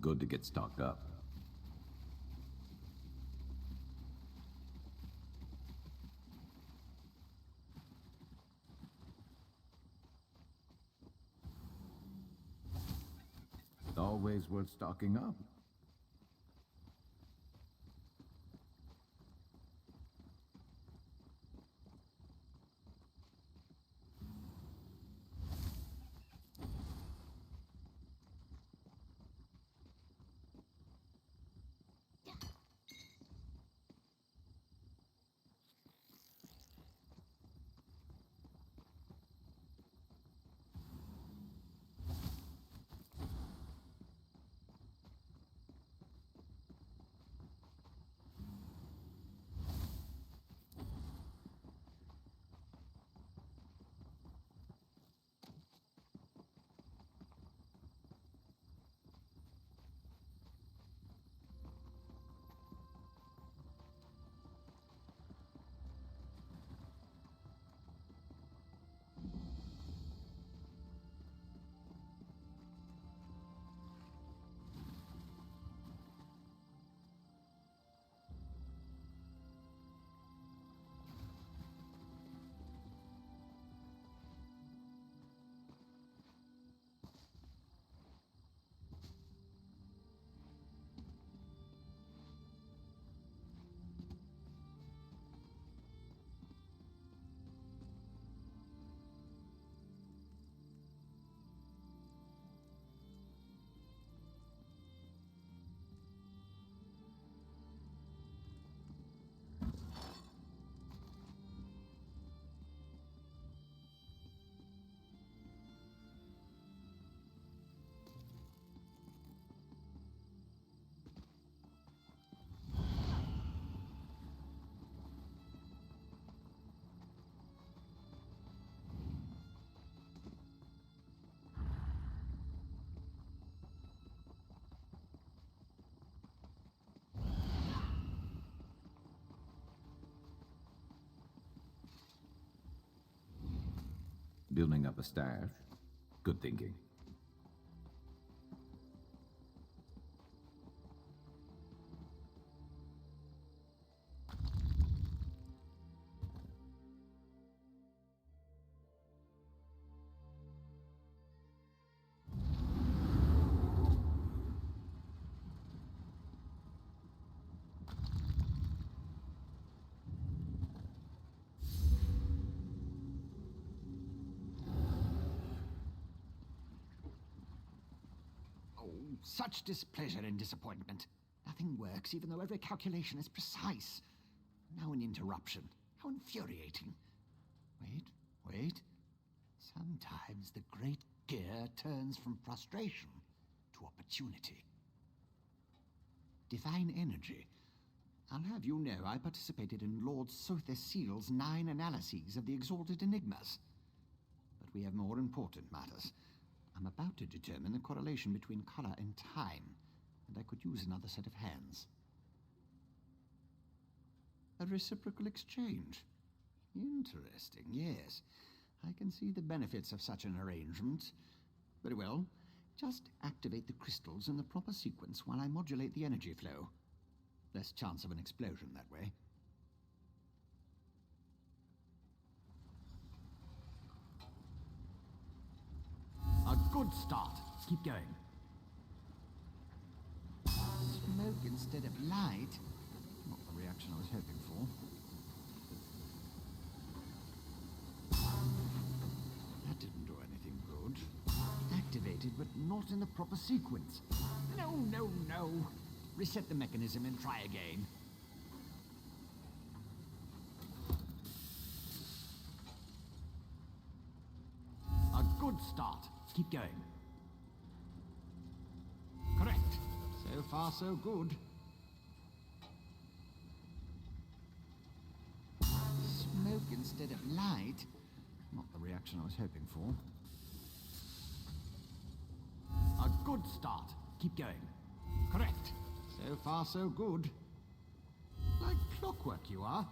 good to get stocked up. It's always worth stocking up. Building up a stash. Good thinking. Such displeasure and disappointment. Nothing works, even though every calculation is precise. Now an interruption. How infuriating. Wait. Sometimes the great gear turns from frustration to opportunity. Divine energy. I'll have you know I participated in Lord Sother Seal's 9 analyses of the Exalted Enigmas. But we have more important matters. I'm about to determine the correlation between color and time, and I could use another set of hands. A reciprocal exchange. Interesting, yes. I can see the benefits of such an arrangement. Very well. Just activate the crystals in the proper sequence while I modulate the energy flow. Less chance of an explosion that way. A good start. Keep going. Smoke instead of light. Not the reaction I was hoping for. That didn't do anything good. Activated, but not in the proper sequence. No. Reset the mechanism and try again. A good start. Keep going. Correct. So far, so good. Smoke instead of light. Not the reaction I was hoping for. A good start. Keep going. Correct. So far, so good. Like clockwork, you are.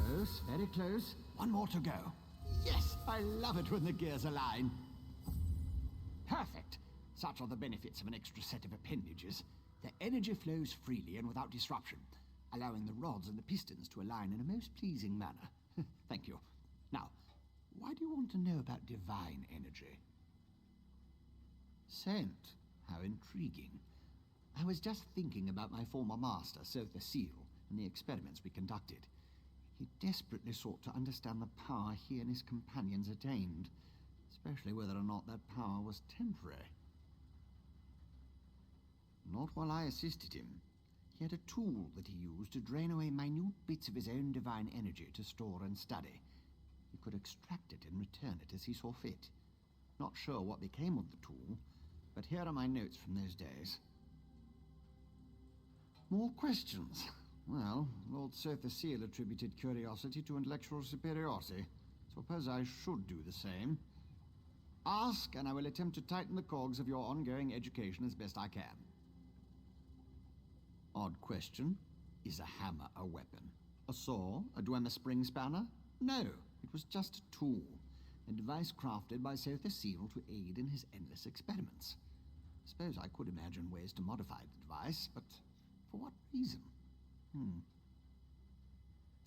Close, very close. One more to go. Yes, I love it when the gears align. Perfect. Such are the benefits of an extra set of appendages. The energy flows freely and without disruption, allowing the rods and the pistons to align in a most pleasing manner. Thank you. Now, why do you want to know about divine energy? Scent. How intriguing. I was just thinking about my former master, Sotha Seal, and the experiments we conducted. He desperately sought to understand the power he and his companions attained, especially whether or not that power was temporary. Not while I assisted him. He had a tool that he used to drain away minute bits of his own divine energy to store and study. He could extract it and return it as he saw fit. Not sure what became of the tool, but here are my notes from those days. More questions? Well, Lord Sotha Seal attributed curiosity to intellectual superiority. Suppose I should do the same. Ask, and I will attempt to tighten the cogs of your ongoing education as best I can. Odd question. Is a hammer a weapon? A saw? A Dwemer spring spanner? No, it was just a tool. A device crafted by Sotha Seal to aid in his endless experiments. Suppose I could imagine ways to modify the device, but for what reason?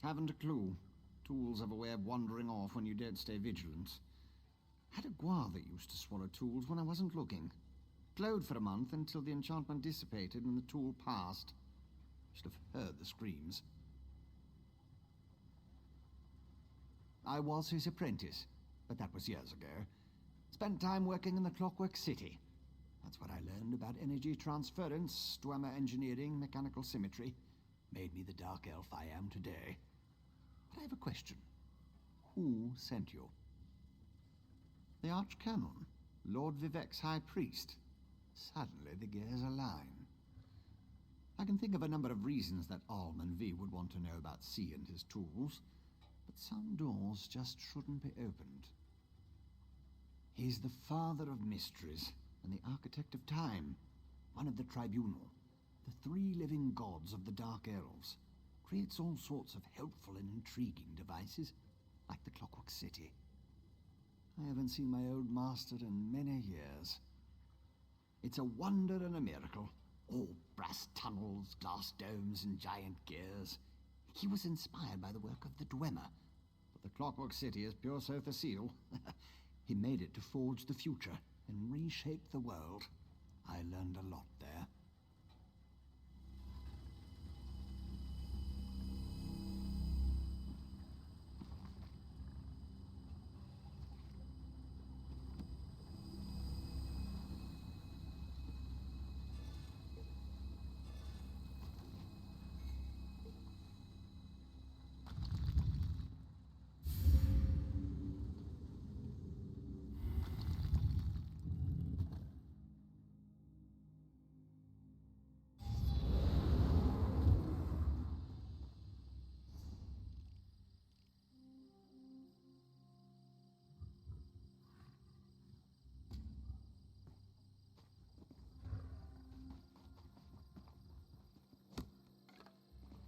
Haven't a clue. Tools have a way of wandering off when you don't stay vigilant. Had a guar that used to swallow tools when I wasn't looking. Glowed for a month until the enchantment dissipated and the tool passed. Should have heard the screams. I was his apprentice, but that was years ago. Spent time working in the Clockwork City. That's what I learned about energy transference, Dwemer engineering, mechanical symmetry. Made me the dark elf I am today. But I have a question. Who sent you? The Archcanon, Lord Vivek's High Priest. Suddenly the gears align. I can think of a number of reasons that Alman V would want to know about C and his tools, but some doors just shouldn't be opened. He's the father of mysteries and the architect of time, one of the tribunal, the three living gods of the Dark Elves. Creates all sorts of helpful and intriguing devices, like the Clockwork City. I haven't seen my old master in many years. It's a wonder and a miracle. All brass tunnels, glass domes, and giant gears. He was inspired by the work of the Dwemer, but the Clockwork City is pure Sotha Seal. He made it to forge the future and reshape the world. I learned a lot there.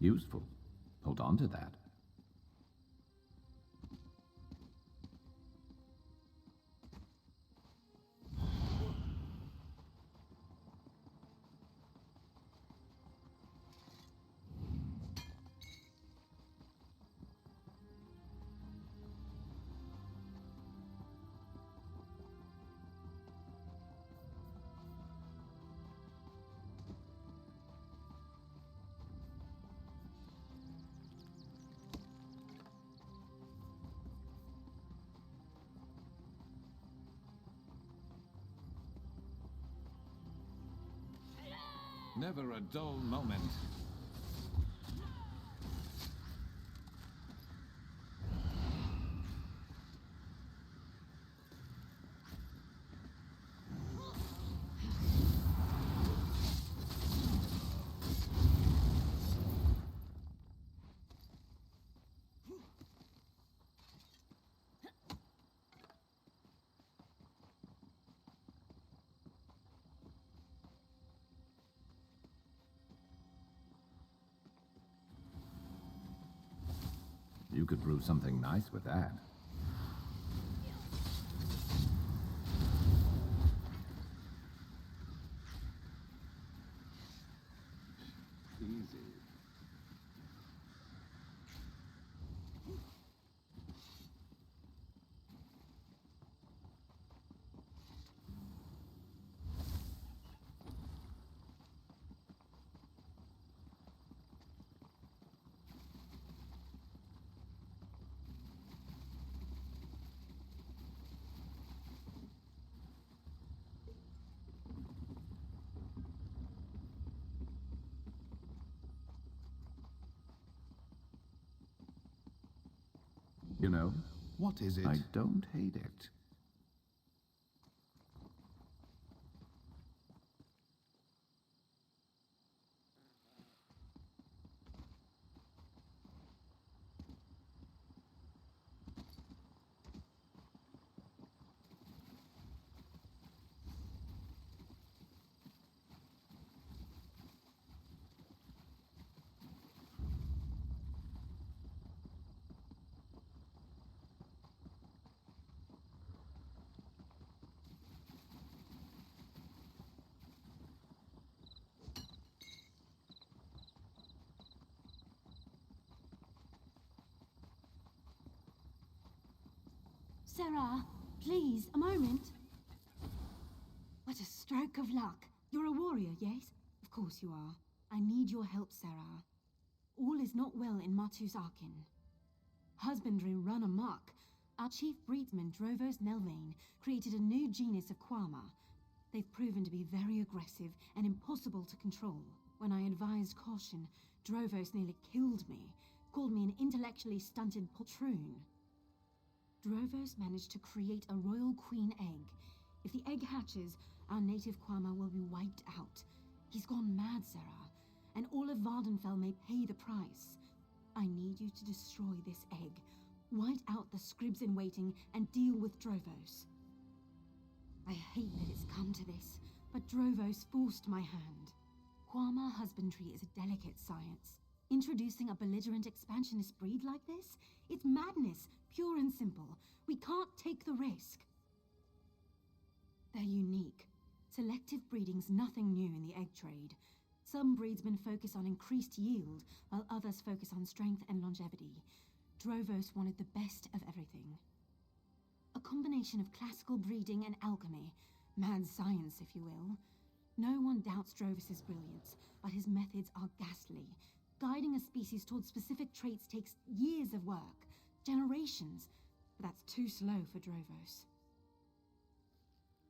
Useful. Hold on to that. Never a dull moment. You could brew something nice with that. easy. You know, What is it? I don't hate it. Sarah, please, a moment. What a stroke of luck. You're a warrior, yes? Of course you are. I need your help, Sarah. All is not well in Matus Arkin. Husbandry run amok. Our chief breedsman, Drovos Nelvain, created a new genus of Quama. They've proven to be very aggressive and impossible to control. When I advised caution, Drovos nearly killed me, called me an intellectually stunted poltroon. Drovos managed to create a royal queen egg. If the egg hatches, our native Quama will be wiped out. He's gone mad, Sarah, and all of Vardenfell may pay the price. I need you to destroy this egg, white out the scribs in waiting, and deal with Drovos. I hate that it's come to this, but Drovos forced my hand. Quama husbandry is a delicate science. Introducing a belligerent expansionist breed like this? It's madness, pure and simple. We can't take the risk. They're unique. Selective breeding's nothing new in the egg trade. Some breedsmen focus on increased yield, while others focus on strength and longevity. Drovos wanted the best of everything. A combination of classical breeding and alchemy. Mad science, if you will. No one doubts Drovos' brilliance, but his methods are ghastly. Guiding a species towards specific traits takes years of work, generations, but that's too slow for Drovos.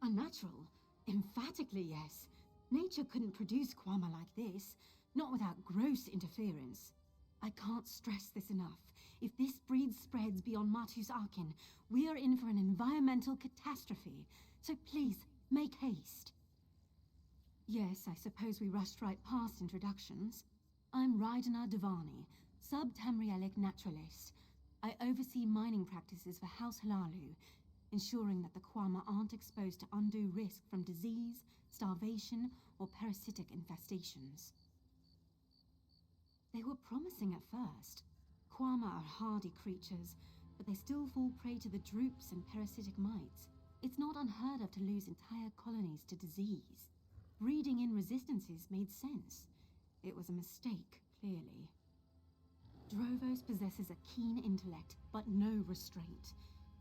Unnatural? Emphatically yes. Nature couldn't produce Quama like this, not without gross interference. I can't stress this enough. If this breed spreads beyond Matus Arkin, we are in for an environmental catastrophe. So please, make haste. Yes, I suppose we rushed right past introductions. I'm Rydana Devani, sub-Tamrielic naturalist. I oversee mining practices for House Halalu, ensuring that the Quama aren't exposed to undue risk from disease, starvation, or parasitic infestations. They were promising at first. Quama are hardy creatures, but they still fall prey to the droops and parasitic mites. It's not unheard of to lose entire colonies to disease. Breeding in resistances made sense. It was a mistake, clearly. Drovos possesses a keen intellect, but no restraint.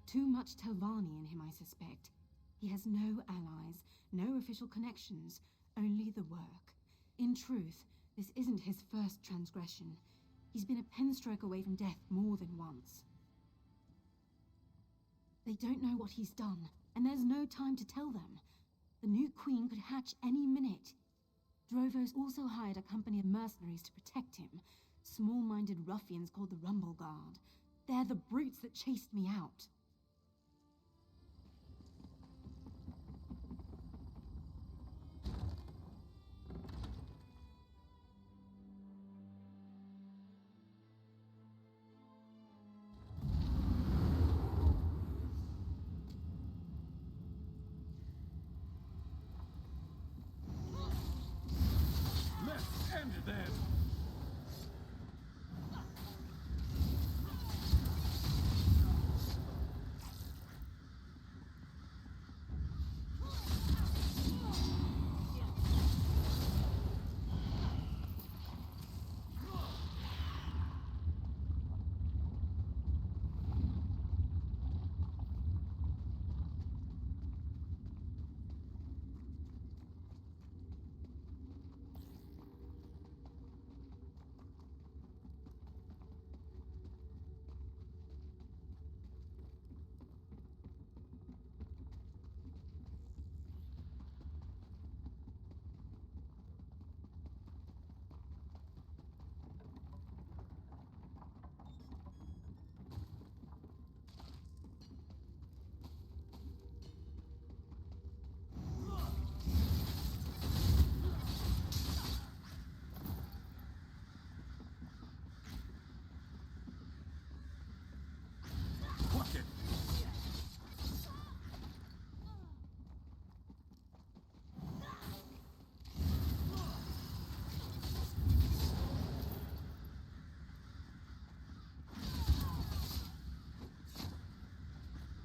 Too much Telvanni in him, I suspect. He has no allies, no official connections, only the work. In truth, this isn't his first transgression. He's been a penstroke away from death more than once. They don't know what he's done, and there's no time to tell them. The new queen could hatch any minute. Drovos also hired a company of mercenaries to protect him. Small-minded ruffians called the Rumble Guard. They're the brutes that chased me out. Let's end them!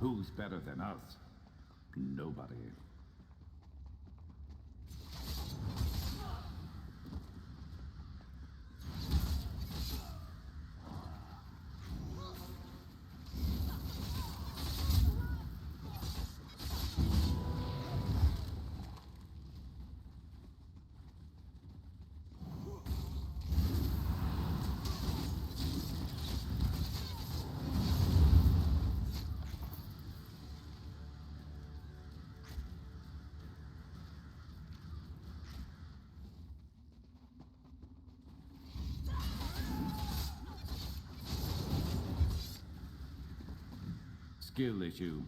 Who's better than us? Nobody. Skill issue.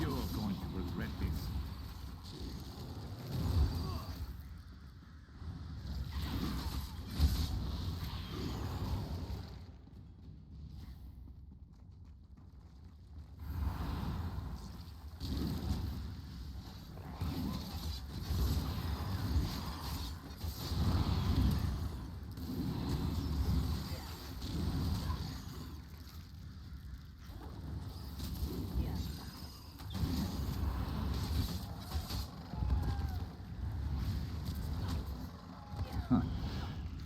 You're going to regret this.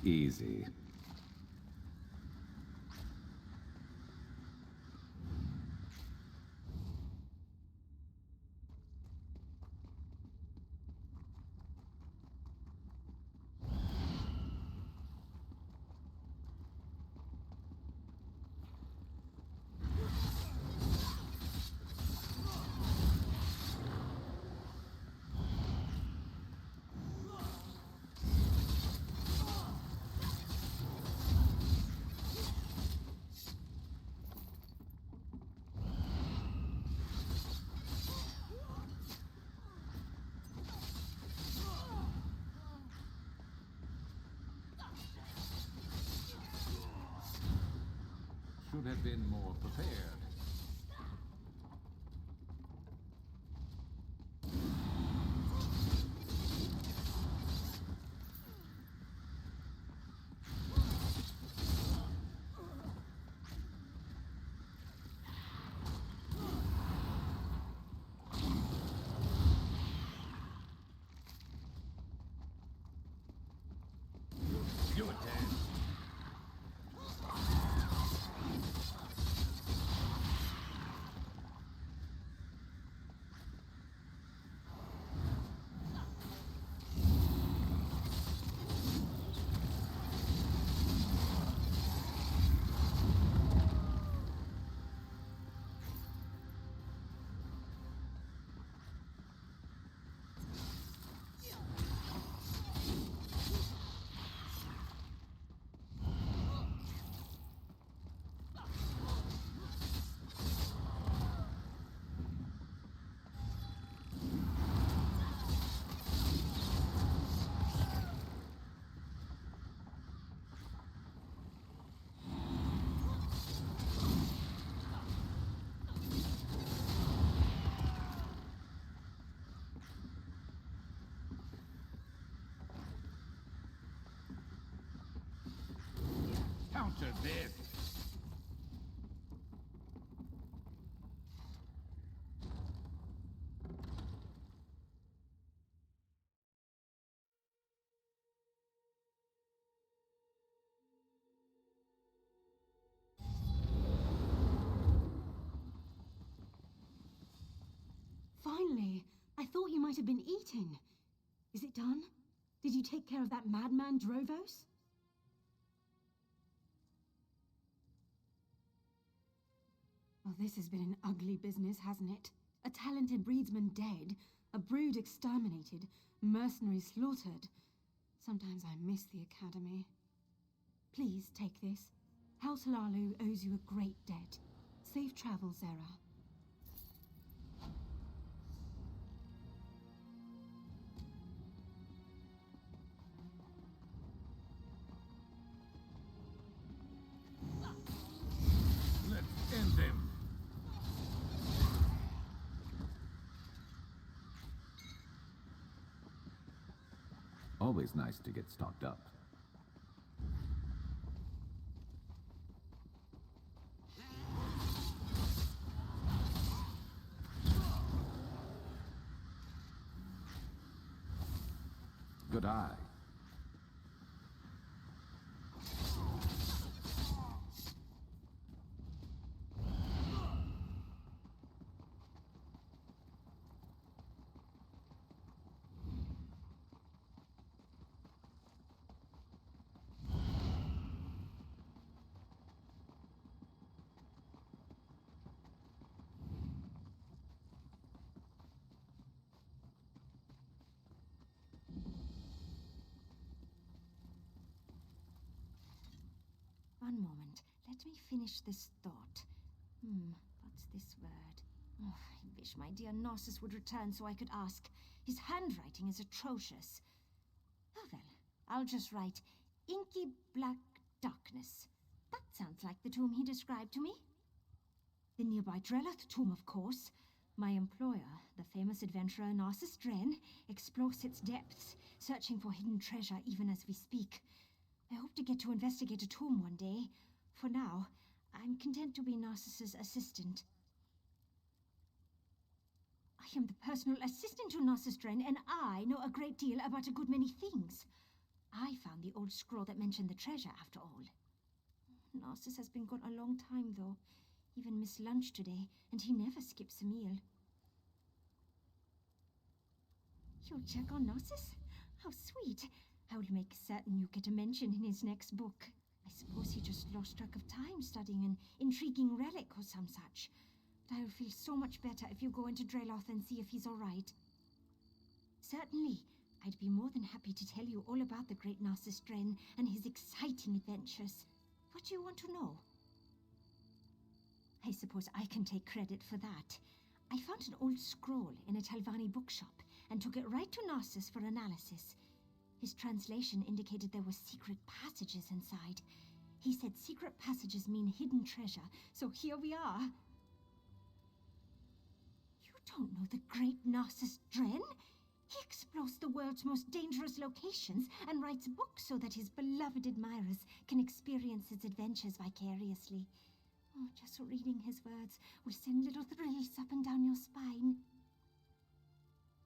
Easy. Should have been more prepared. Your turn. After this. Finally! I thought you might have been eaten. Is it done? Did you take care of that madman Drovos? Well, this has been an ugly business, hasn't it? A talented breedsman dead, a brood exterminated, mercenaries slaughtered. Sometimes I miss the academy. Please take this. House Lalu owes you a great debt. Safe travels, Zera. Let's end them. Always nice to get stocked up. Good eye. One moment. Let me finish this thought. What's this word? Oh, I wish my dear Narcissus would return so I could ask. His handwriting is atrocious. Oh well, I'll just write inky black darkness. That sounds like the tomb he described to me. The nearby Drelloth tomb, of course. My employer, the famous adventurer Narcissus Dren, explores its depths, searching for hidden treasure even as we speak. I hope to get to investigate a tomb one day. For now, I'm content to be Narcissus' assistant. I am the personal assistant to Narcissus Dren, and I know a great deal about a good many things. I found the old scroll that mentioned the treasure, after all. Narcissus has been gone a long time, though. Even missed lunch today, and he never skips a meal. You'll check on Narcissus? How sweet. I will make certain you get a mention in his next book. I suppose he just lost track of time studying an intriguing relic or some such. But I will feel so much better if you go into Drelloth and see if he's all right. Certainly. I'd be more than happy to tell you all about the great Narcissus Dren and his exciting adventures. What do you want to know? I suppose I can take credit for that. I found an old scroll in a Talvani bookshop and took it right to Narcissus for analysis. His translation indicated there were secret passages inside. He said secret passages mean hidden treasure, so here we are. You don't know the great Narcissus Dren? He explores the world's most dangerous locations and writes books so that his beloved admirers can experience his adventures vicariously. Oh, just reading his words will send little thrills up and down your spine.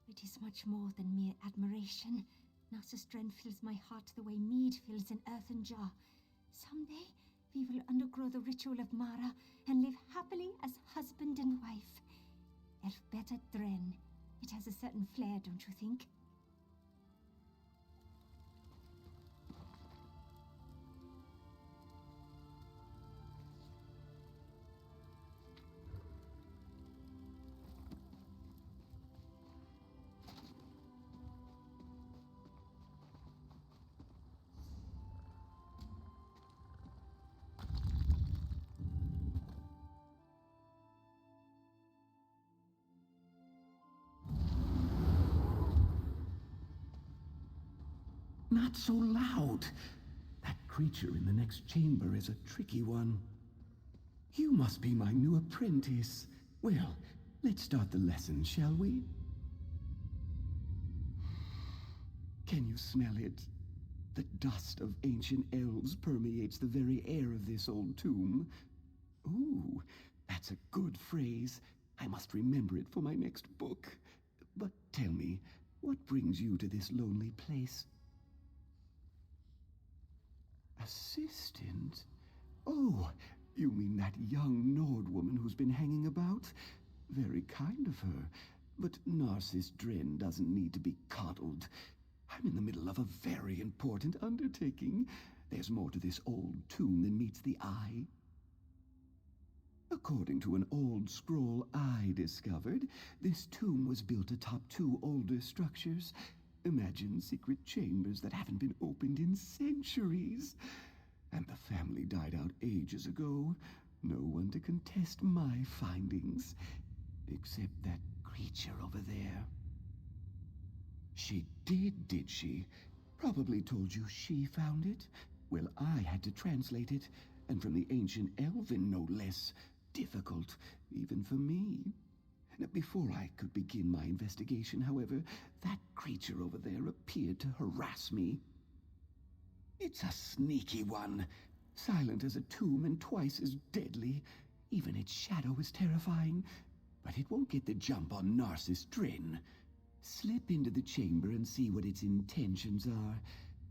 It is much more than mere admiration. Narcissus Dren fills my heart the way mead fills an earthen jar. Someday, we will undergo the ritual of Mara and live happily as husband and wife. Elfbeta Dren. It has a certain flair, don't you think? Not so loud. That creature in the next chamber is a tricky one. You must be my new apprentice. Well, let's start the lesson, shall we? Can you smell it? The dust of ancient elves permeates the very air of this old tomb. Ooh, that's a good phrase. I must remember it for my next book. But tell me, what brings you to this lonely place? Assistant? Oh, you mean that young Nord woman who's been hanging about? Very kind of her. But Narcissus Dren doesn't need to be coddled. I'm in the middle of a very important undertaking. There's more to this old tomb than meets the eye. According to an old scroll I discovered, this tomb was built atop two older structures. Imagine secret chambers that haven't been opened in centuries. And the family died out ages ago. No one to contest my findings. Except that creature over there. She did she? Probably told you she found it. Well, I had to translate it, and from the ancient Elven, no less. Difficult, even for me. Now, before I could begin my investigation, however, that creature over there appeared to harass me. It's a sneaky one, silent as a tomb and twice as deadly. Even its shadow is terrifying, but it won't get the jump on Narcissus Dren. Slip into the chamber and see what its intentions are.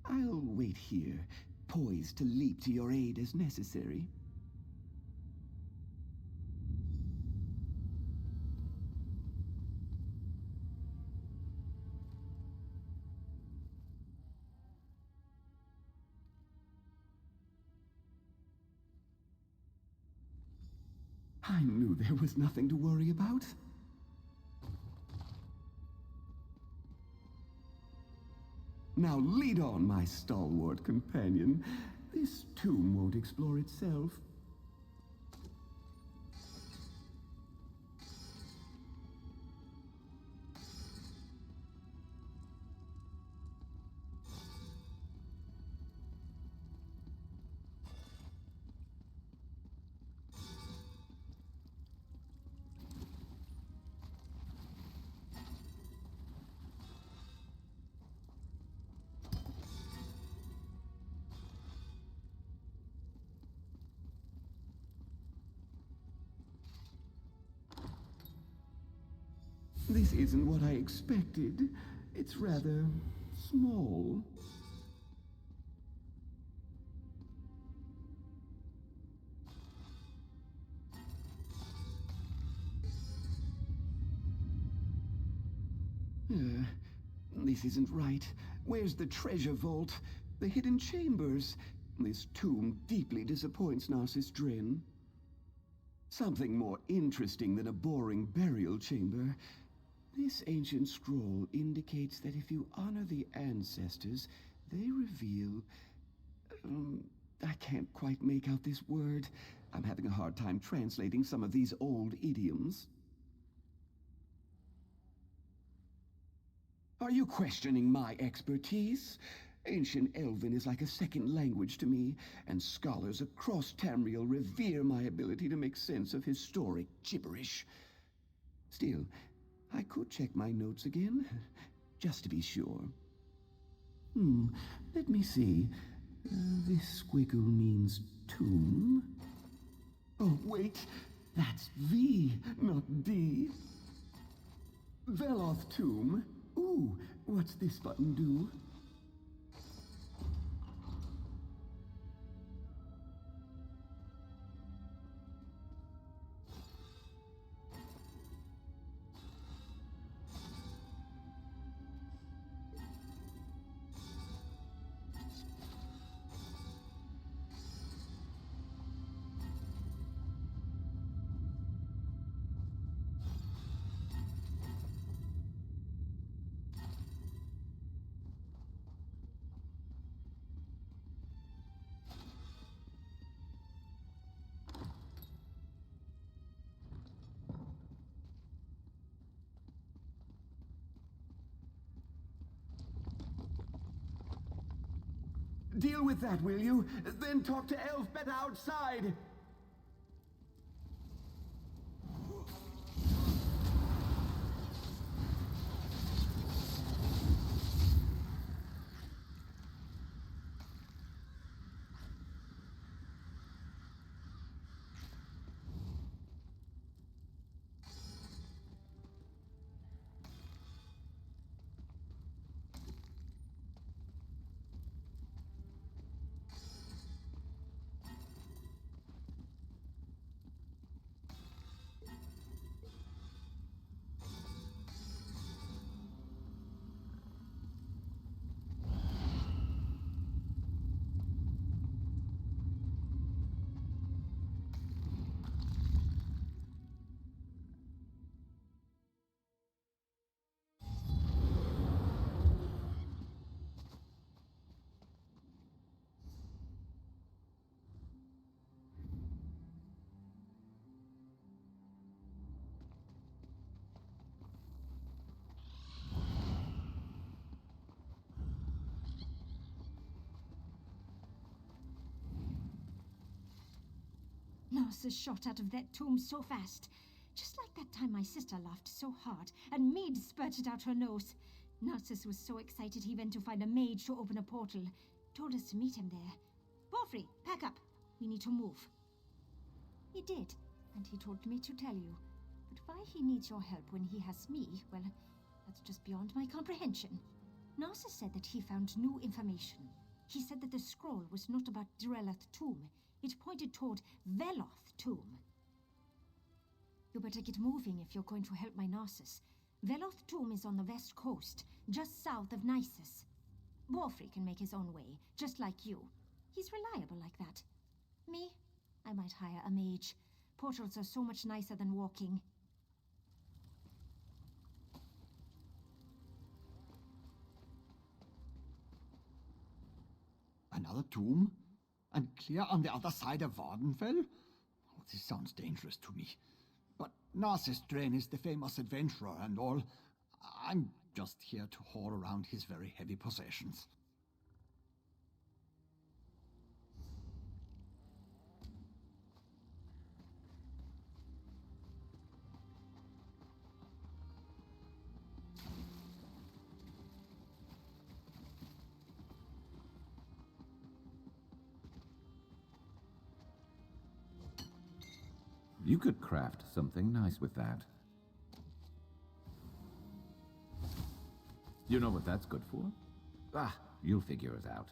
I'll wait here, poised to leap to your aid as necessary. I knew there was nothing to worry about. Now lead on, my stalwart companion. This tomb won't explore itself. This isn't what I expected. It's rather small. This isn't right. Where's the treasure vault? The hidden chambers? This tomb deeply disappoints Narcissus Dren. Something more interesting than a boring burial chamber. This ancient scroll indicates that if you honor the ancestors, they reveal... I can't quite make out this word. I'm having a hard time translating some of these old idioms. Are you questioning my expertise? Ancient Elven is like a second language to me, and scholars across Tamriel revere my ability to make sense of historic gibberish. Still, I could check my notes again, just to be sure. Let me see. This squiggle means tomb. Oh, wait. That's V, not D. Veloth tomb. Ooh, what's this button do? Deal with that, will you? Then talk to Elfbet outside! Narcissus shot out of that tomb so fast. Just like that time my sister laughed so hard and mead spurted out her nose. Narcissus was so excited he went to find a mage to open a portal. Told us to meet him there. Porphyry, pack up. We need to move. He did, and he told me to tell you. But why he needs your help when he has me, well, that's just beyond my comprehension. Narcissus said that he found new information. He said that the scroll was not about Drelloth tomb. It pointed toward Veloth tomb. You better get moving if you're going to help my Narcissus. Veloth tomb is on the west coast, just south of Nisus. Borfrey can make his own way, just like you. He's reliable like that. Me? I might hire a mage. Portals are so much nicer than walking. Another tomb? And clear on the other side of Vardenfell? Oh, this sounds dangerous to me. But Narcissus Drain is the famous adventurer and all. I'm just here to haul around his very heavy possessions. You could craft something nice with that. You know what that's good for? Ah, you'll figure it out.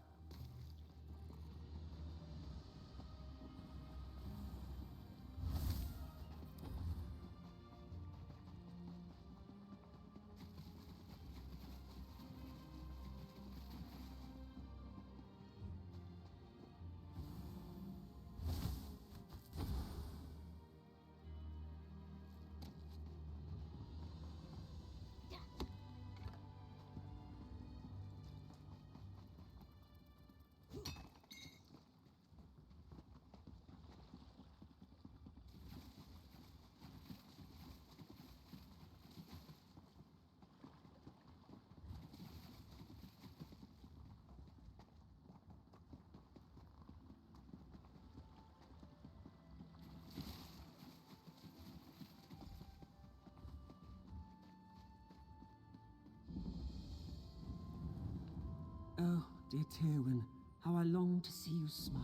Oh, dear Tywin, how I long to see you smile.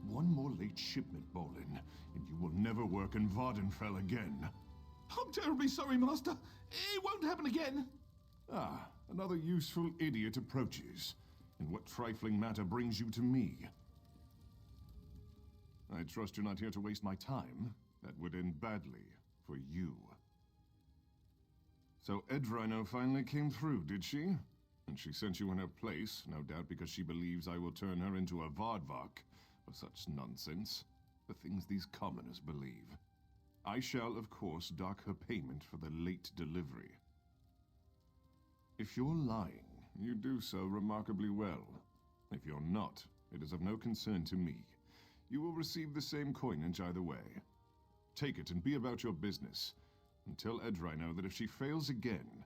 One more late shipment, Bolin, and you will never work in Vardenfell again. I'm terribly sorry, Master. It won't happen again. Ah, another useful idiot approaches. And what trifling matter brings you to me? I trust you're not here to waste my time. That would end badly for you. So Edrino finally came through, did she? And she sent you in her place, no doubt because she believes I will turn her into a Vardvark. Or such nonsense. The things these commoners believe. I shall, of course, dock her payment for the late delivery. If you're lying, you do so remarkably well. If you're not, it is of no concern to me. You will receive the same coinage either way. Take it and be about your business. And tell Edrino that if she fails again,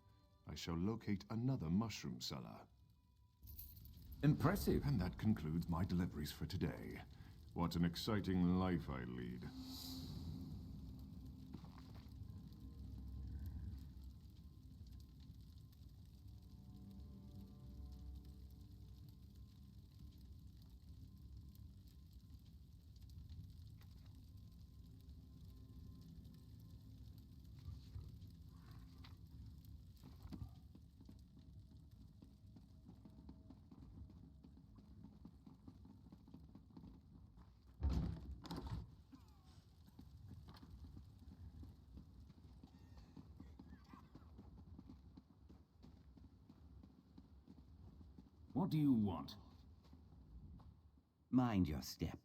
I shall locate another mushroom seller. Impressive. And that concludes my deliveries for today. What an exciting life I lead. What do you want? Mind your step.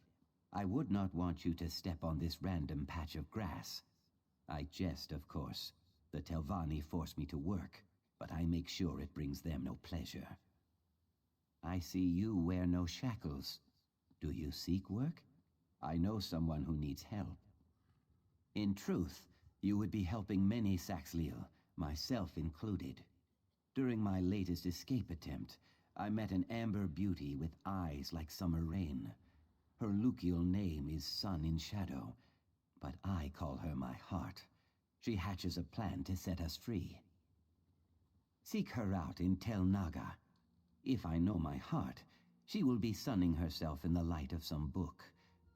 I would not want you to step on this random patch of grass. I jest, of course. The Telvanni force me to work, but I make sure it brings them no pleasure. I see you wear no shackles. Do you seek work? I know someone who needs help. In truth, you would be helping many Saxliel, myself included. During my latest escape attempt, I met an amber beauty with eyes like summer rain. Her Lucial name is Sun in Shadow, but I call her my heart. She hatches a plan to set us free. Seek her out in Tel Naga. If I know my heart, she will be sunning herself in the light of some book.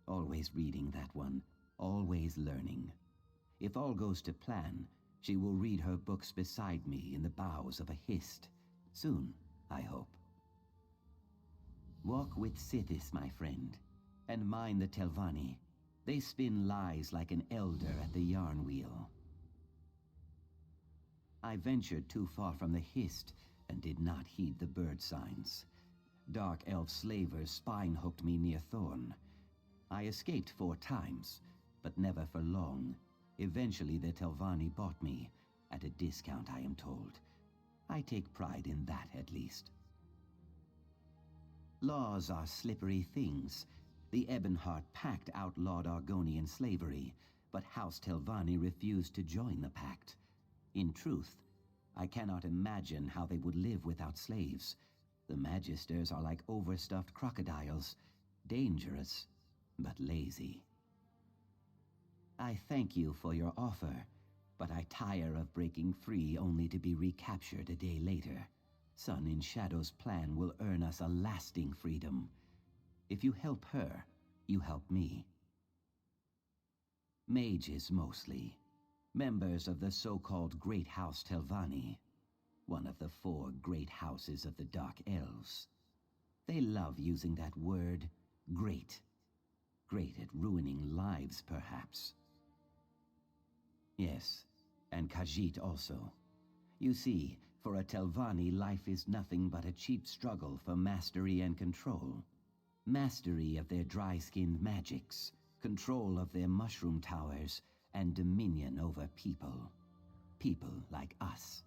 Always reading that one, always learning. If all goes to plan, she will read her books beside me in the boughs of a hist. Soon, I hope. Walk with Sithis, my friend, and mind the Telvanni. They spin lies like an elder at the yarn wheel. I ventured too far from the hist and did not heed the bird signs. Dark elf slavers spine-hooked me near Thorn. I escaped 4 times, but never for long. Eventually the Telvanni bought me, at a discount I am told. I take pride in that at least. Laws are slippery things. The Ebonheart Pact outlawed Argonian slavery, but House Telvanni refused to join the pact. In truth, I cannot imagine how they would live without slaves. The Magisters are like overstuffed crocodiles, dangerous, but lazy. I thank you for your offer, but I tire of breaking free only to be recaptured a day later. Sun in Shadow's plan will earn us a lasting freedom. If you help her, you help me. Mages mostly. Members of the so-called Great House Telvanni, one of the 4 great houses of the Dark Elves. They love using that word, great. Great at ruining lives, perhaps. Yes, and Khajiit also. You see, for a Telvanni, life is nothing but a cheap struggle for mastery and control. Mastery of their dry-skinned magics, control of their mushroom towers, and dominion over people. People like us.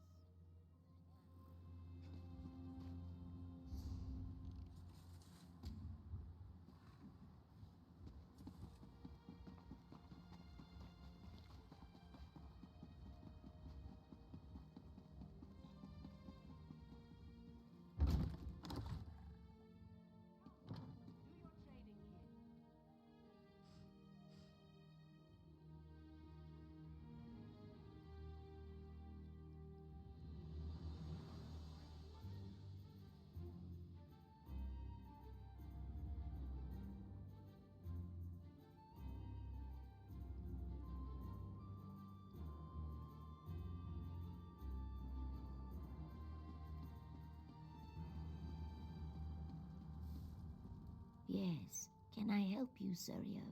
Yes. Can I help you, Suryo?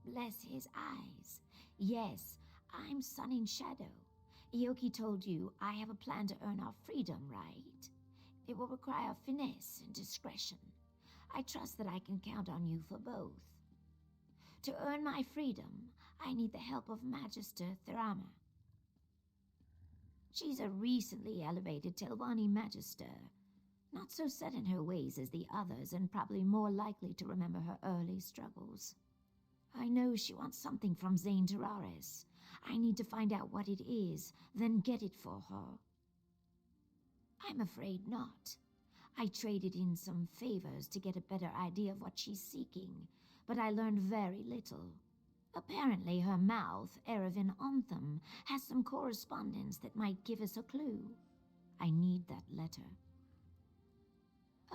Bless his eyes. Yes, I'm Sun in Shadow. Ioki told you I have a plan to earn our freedom, right? It will require finesse and discretion. I trust that I can count on you for both. To earn my freedom, I need the help of Magister Thurama. She's a recently elevated Telvanni Magister. Not so set in her ways as the others, and probably more likely to remember her early struggles. I know she wants something from Zane Tararis. I need to find out what it is, then get it for her. I'm afraid not. I traded in some favors to get a better idea of what she's seeking, but I learned very little. Apparently her mouth, Erevan Ontham, has some correspondence that might give us a clue. I need that letter.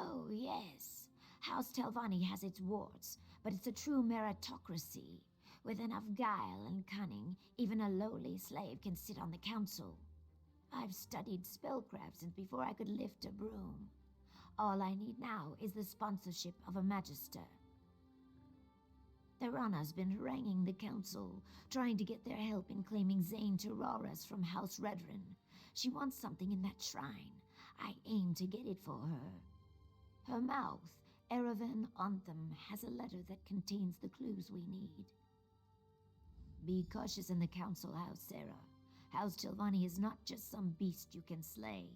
Oh, yes. House Telvanni has its warts, but it's a true meritocracy. With enough guile and cunning, even a lowly slave can sit on the council. I've studied spellcraft since before I could lift a broom. All I need now is the sponsorship of a magister. Tharana's been haranguing the council, trying to get their help in claiming Zane Tararis from House Redrin. She wants something in that shrine. I aim to get it for her. Her mouth, Erevan Ontham, has a letter that contains the clues we need. Be cautious in the council house, Sarah. House Telvanni is not just some beast you can slay.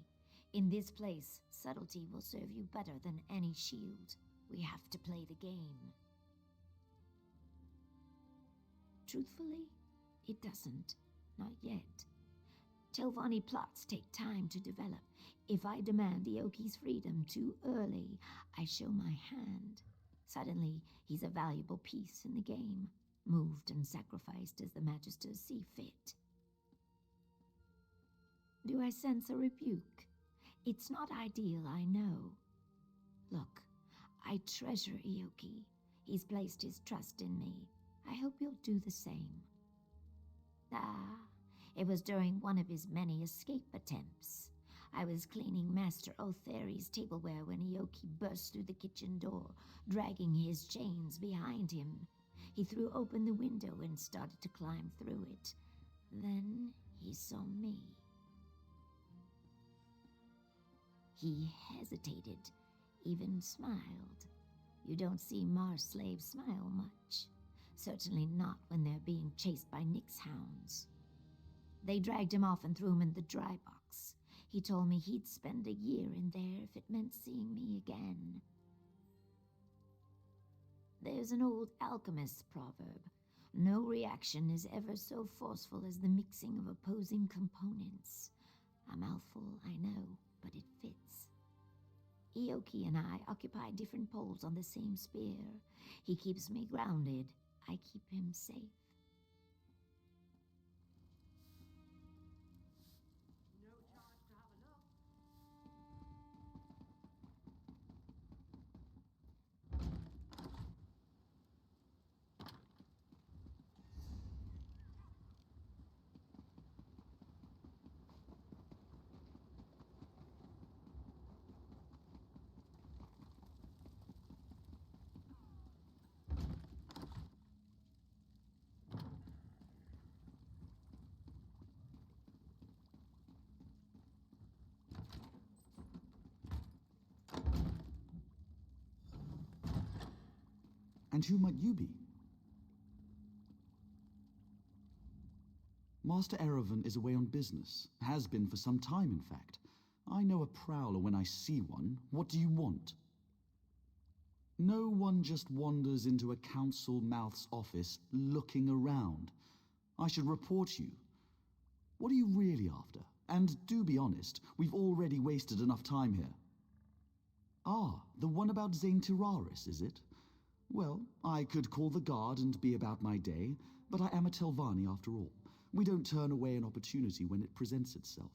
In this place, subtlety will serve you better than any shield. We have to play the game. Truthfully, it doesn't. Not yet. Telvanni plots take time to develop. If I demand Ioki's freedom too early, I show my hand. Suddenly, he's a valuable piece in the game, moved and sacrificed as the Magisters see fit. Do I sense a rebuke? It's not ideal, I know. Look, I treasure Ioki. He's placed his trust in me. I hope you'll do the same. Ah, it was during one of his many escape attempts. I was cleaning Master Otheri's tableware when Ioki burst through the kitchen door, dragging his chains behind him. He threw open the window and started to climb through it. Then he saw me. He hesitated, even smiled. You don't see Mars slaves smile much. Certainly not when they're being chased by Nyx hounds. They dragged him off and threw him in the dry box. He told me he'd spend a year in there if it meant seeing me again. There's an old alchemist's proverb. No reaction is ever so forceful as the mixing of opposing components. A mouthful, I know, but it fits. Ioki and I occupy different poles on the same spear. He keeps me grounded. I keep him safe. And who might you be? Master Erevan is away on business. Has been for some time, in fact. I know a prowler when I see one. What do you want? No one just wanders into a council mouth's office looking around. I should report you. What are you really after? And do be honest, we've already wasted enough time here. Ah, the one about Zane Tiraris, is it? Well, I could call the guard and be about my day, but I am a Telvanni after all. We don't turn away an opportunity when it presents itself.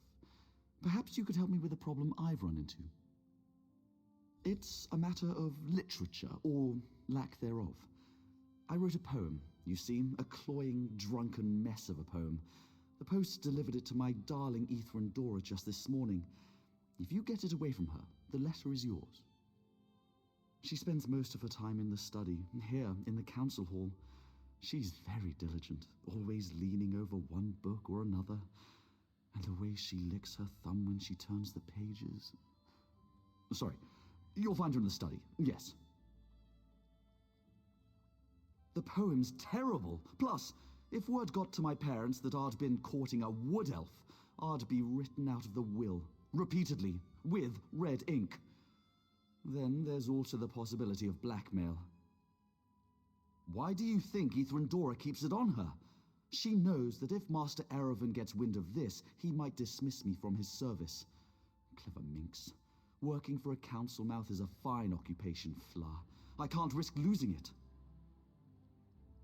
Perhaps you could help me with a problem I've run into. It's a matter of literature, or lack thereof. I wrote a poem, you see, a cloying, drunken mess of a poem. The post delivered it to my darling Ethrandora just this morning. If you get it away from her, the letter is yours. She spends most of her time in the study, here in the council hall. She's very diligent, always leaning over one book or another. And the way she licks her thumb when she turns the pages. Sorry, you'll find her in the study, yes. The poem's terrible. Plus, if word got to my parents that I'd been courting a wood elf, I'd be written out of the will, repeatedly, with red ink. Then there's also the possibility of blackmail. Why do you think Ethrandora keeps it on her? She knows that if Master Erevan gets wind of this, he might dismiss me from his service. Clever minx. Working for a council mouth is a fine occupation, Fla. I can't risk losing it.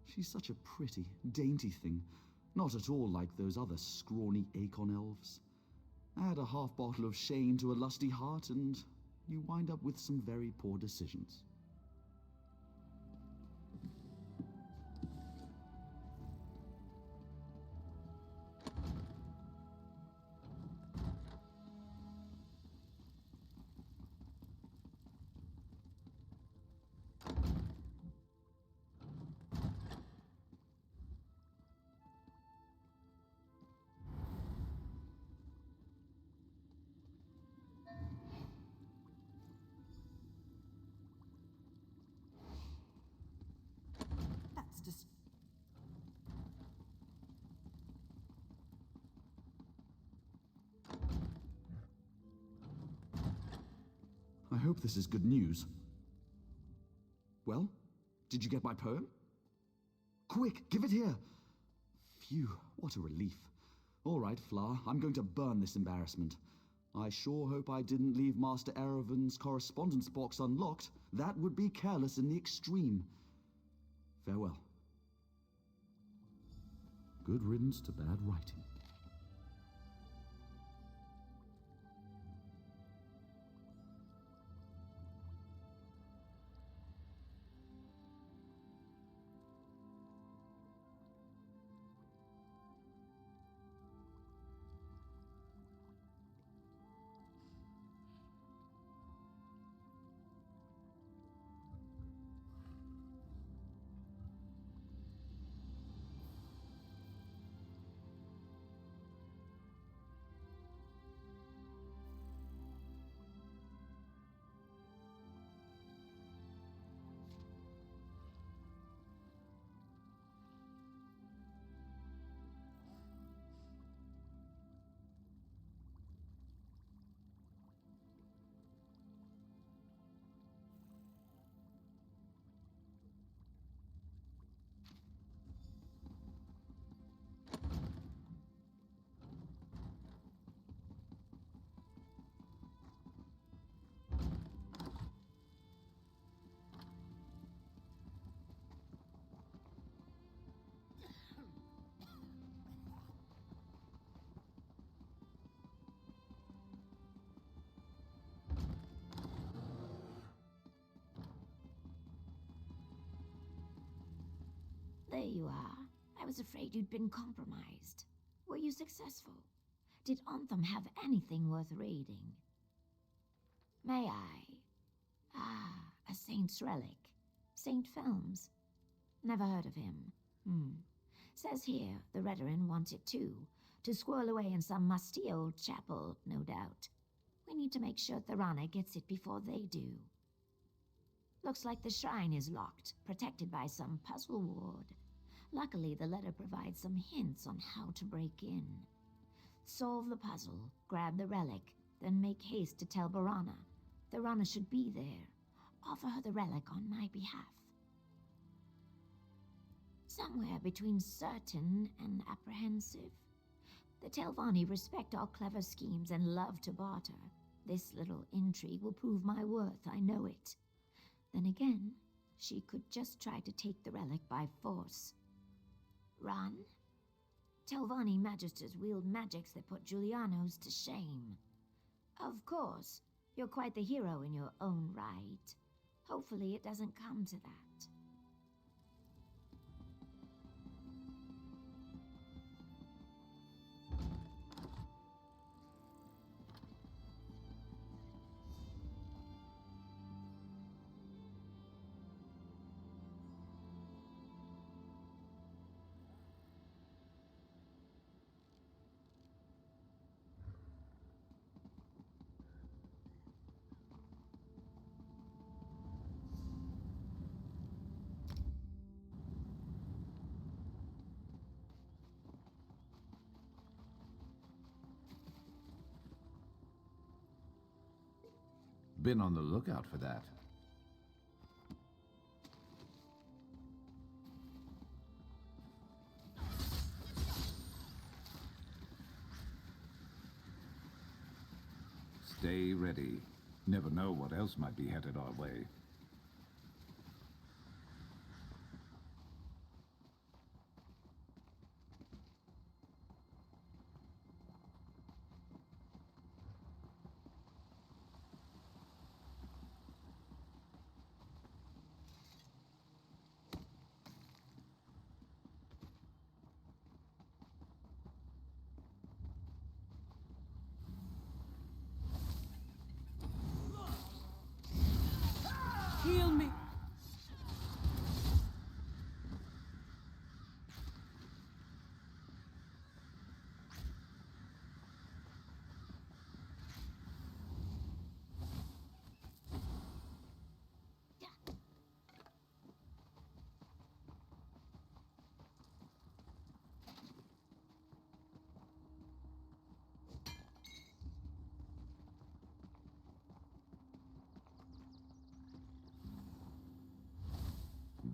She's such a pretty, dainty thing. Not at all like those other scrawny Acon elves. Add a half bottle of Shane to a lusty heart, and you wind up with some very poor decisions. hope this is good news. Well, did you get my poem? Quick, give it here! Phew, what a relief. All right, Fla, I'm going to burn this embarrassment. I sure hope I didn't leave Master Erevan's correspondence box unlocked. That would be careless in the extreme. Farewell. Good riddance to bad writing. There you are. I was afraid you'd been compromised. Were you successful? Did Anthem have anything worth raiding? May I? Ah, a saint's relic. Saint Films. Never heard of him. Says here the Redarin want it too, to squirrel away in some musty old chapel, no doubt. We need to make sure Thorana gets it before they do. Looks like the shrine is locked, protected by some puzzle ward. Luckily, the letter provides some hints on how to break in. Solve the puzzle, grab the relic, then make haste to tell Barana. Thorana should be there. Offer her the relic on my behalf. Somewhere between certain and apprehensive. The Telvanni respect all clever schemes and love to barter. This little intrigue will prove my worth, I know it. Then again, she could just try to take the relic by force. Run? Telvanni magisters wield magics that put Giuliano's to shame. Of course, you're quite the hero in your own right. Hopefully it doesn't come to that. Been on the lookout for that. Stay ready. Never know what else might be headed our way.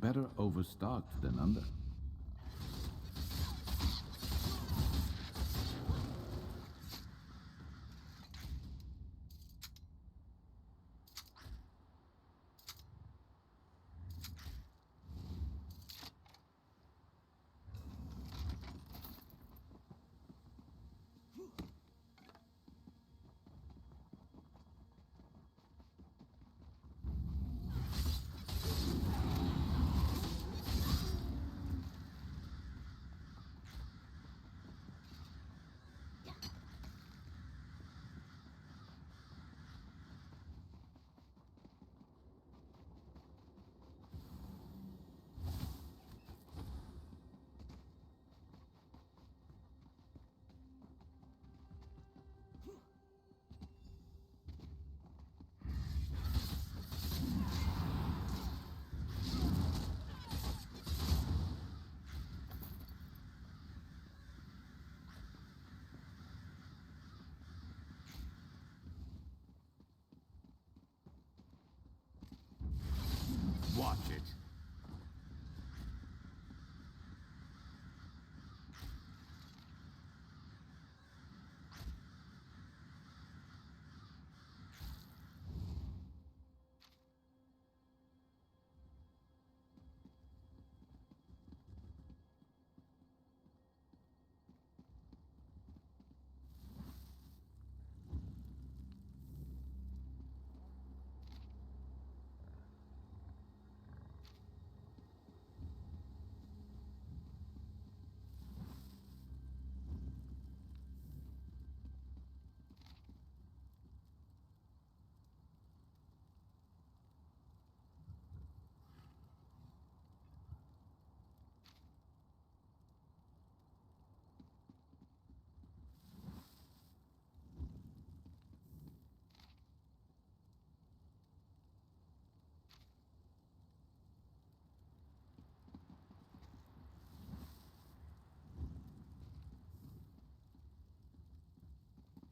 Better overstocked than under. Watch it.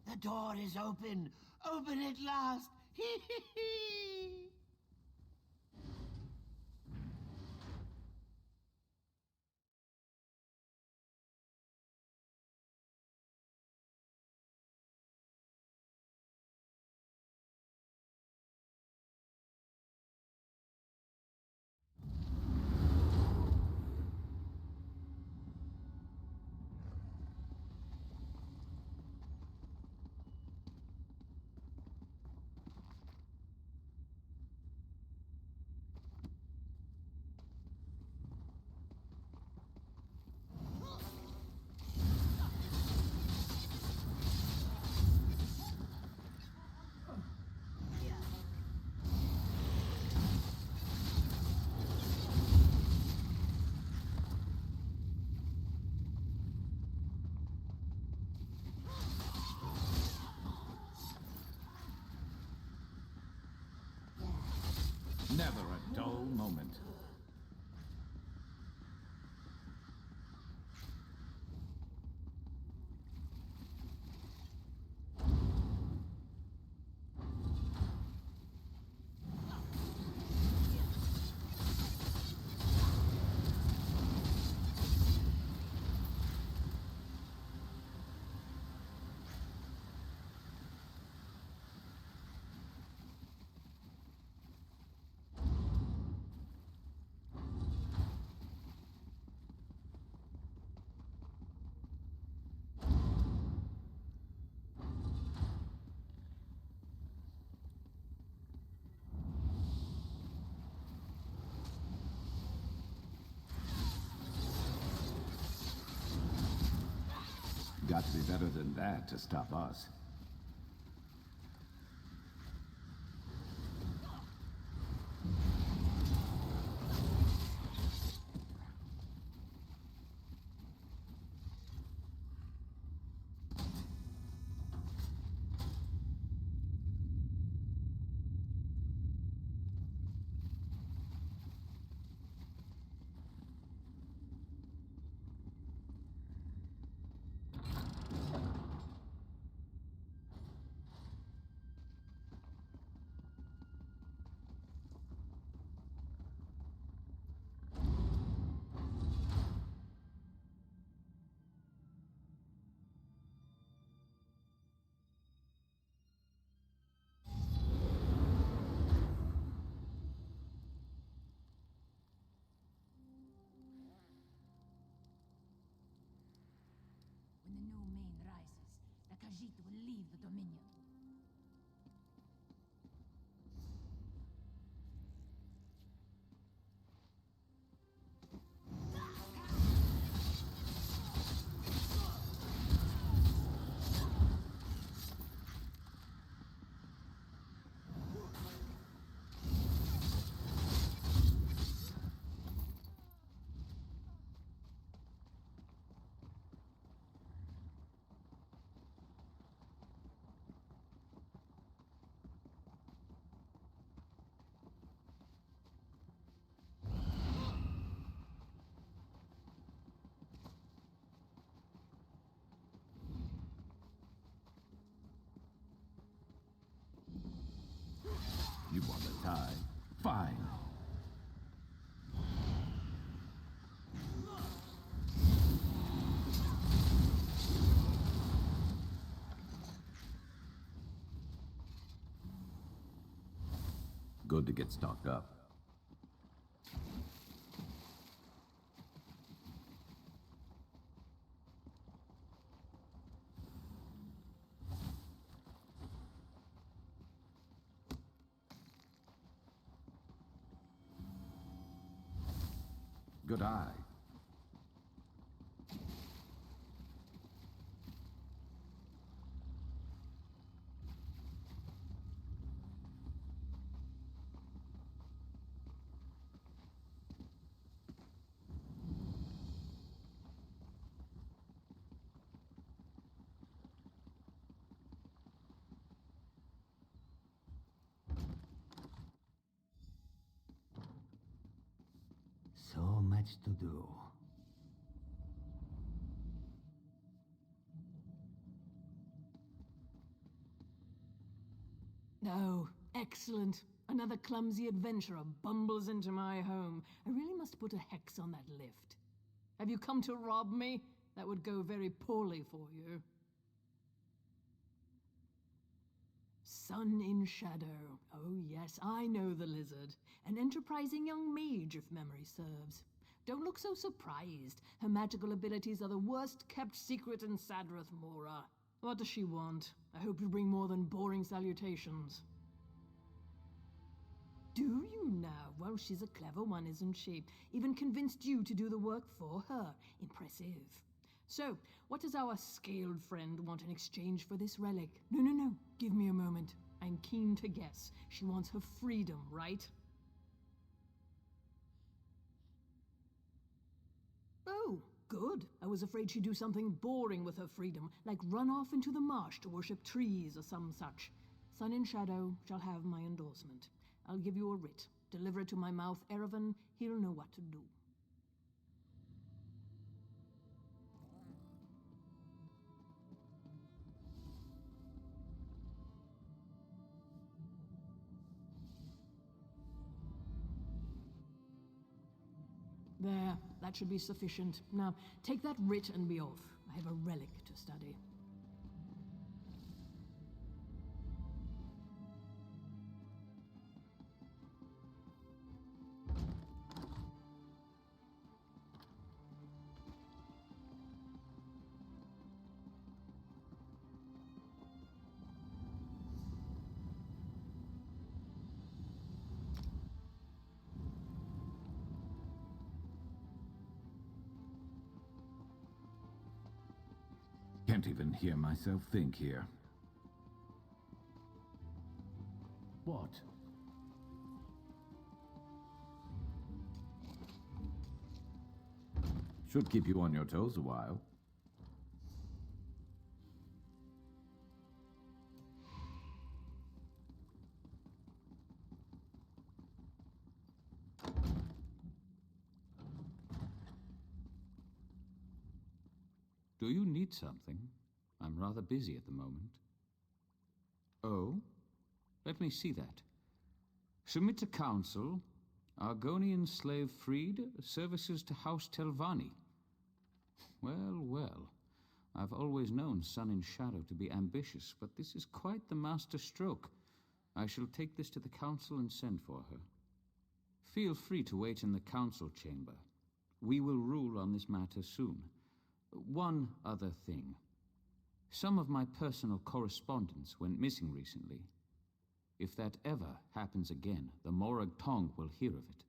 The door is open! Open at last! Hee hee hee! Never a dull moment. Got to be better than that to stop us. Khajiit will leave the Dominion. You want to tie? Fine. Good to get stocked up. Good eye. So much to do. Oh, excellent. Another clumsy adventurer bumbles into my home. I really must put a hex on that lift. Have you come to rob me? That would go very poorly for you. Sun in Shadow. Oh yes, I know the lizard. An enterprising young mage, if memory serves. Don't look so surprised. Her magical abilities are the worst-kept secret in Sadrath Mora. What does she want? I hope you bring more than boring salutations. Do you now? Well, she's a clever one, isn't she? Even convinced you to do the work for her. Impressive. So, what does our scaled friend want in exchange for this relic? No. Give me a moment. I'm keen to guess. She wants her freedom, right? Oh, good. I was afraid she'd do something boring with her freedom, like run off into the marsh to worship trees or some such. Sun in Shadow shall have my endorsement. I'll give you a writ. Deliver it to my mouth, Erevan. He'll know what to do. There, that should be sufficient. Now, take that writ and be off. I have a relic to study. Can't even hear myself think here. What? Should keep you on your toes a while. Do you need something? I'm rather busy at the moment. Oh? Let me see that. Submit to council. Argonian slave freed. Services to House Telvanni. Well. I've always known Sun in Shadow to be ambitious, but this is quite the master stroke. I shall take this to the council and send for her. Feel free to wait in the council chamber. We will rule on this matter soon. One other thing. Some of my personal correspondence went missing recently. If that ever happens again, the Morag Tong will hear of it.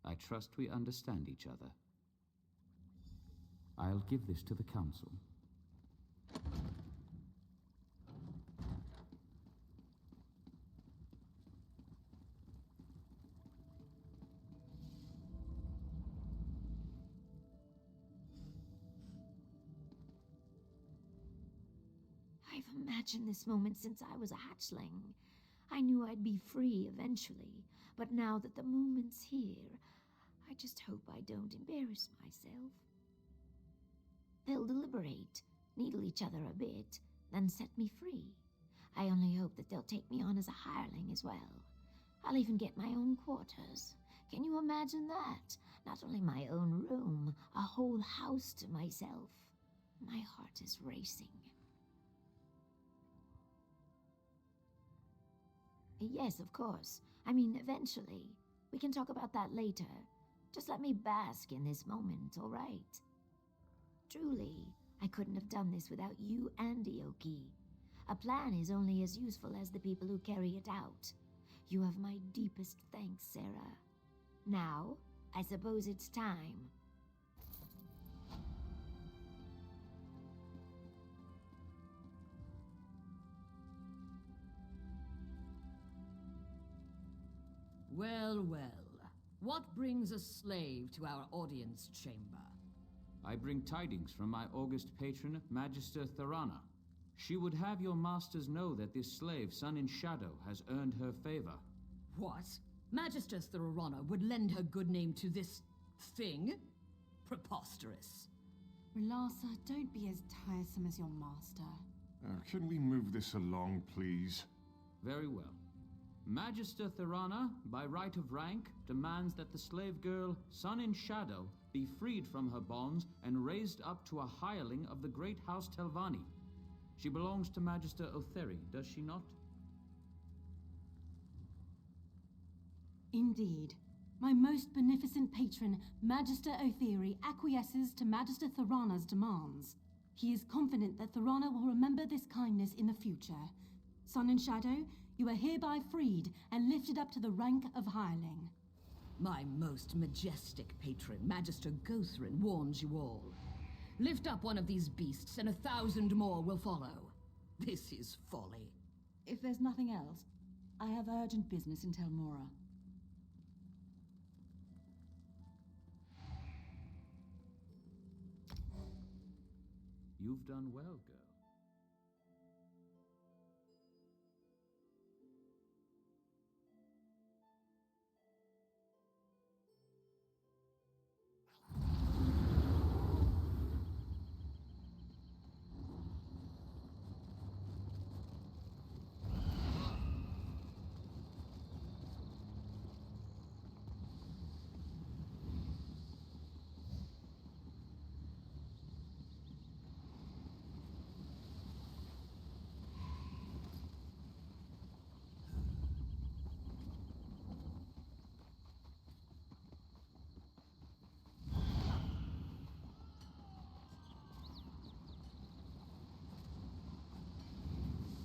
I trust we understand each other. I'll give this to the Council. I've imagined this moment since I was a hatchling. I knew I'd be free eventually, but now that the moment's here, I just hope I don't embarrass myself. They'll deliberate, needle each other a bit, then set me free. I only hope that they'll take me on as a hireling as well. I'll even get my own quarters. Can you imagine that? Not only my own room, a whole house to myself. My heart is racing. Yes, of course. I mean, eventually. We can talk about that later. Just let me bask in this moment, all right? Truly, I couldn't have done this without you and Ioki. A plan is only as useful as the people who carry it out. You have my deepest thanks, Sarah. Now, I suppose it's time. Well, well. What brings a slave to our audience chamber? I bring tidings from my august patron, Magister Thorana. She would have your masters know that this slave, Sun in Shadow, has earned her favor. What? Magister Thorana would lend her good name to this thing? Preposterous. Relasa, don't be as tiresome as your master. Can we move this along, please? Very well. Magister Thorana, by right of rank, demands that the slave girl, Sun in Shadow, be freed from her bonds and raised up to a hireling of the great house Telvanni. She belongs to Magister Otheri, does she not? Indeed. My most beneficent patron, Magister Otheri, acquiesces to Magister Thorana's demands. He is confident that Thorana will remember this kindness in the future. Sun and Shadow, you are hereby freed and lifted up to the rank of hireling. My most majestic patron, Magister Gothrin, warns you all. Lift up one of these beasts, and 1,000 more will follow. This is folly. If there's nothing else, I have urgent business in Tel Mora. You've done well, girl.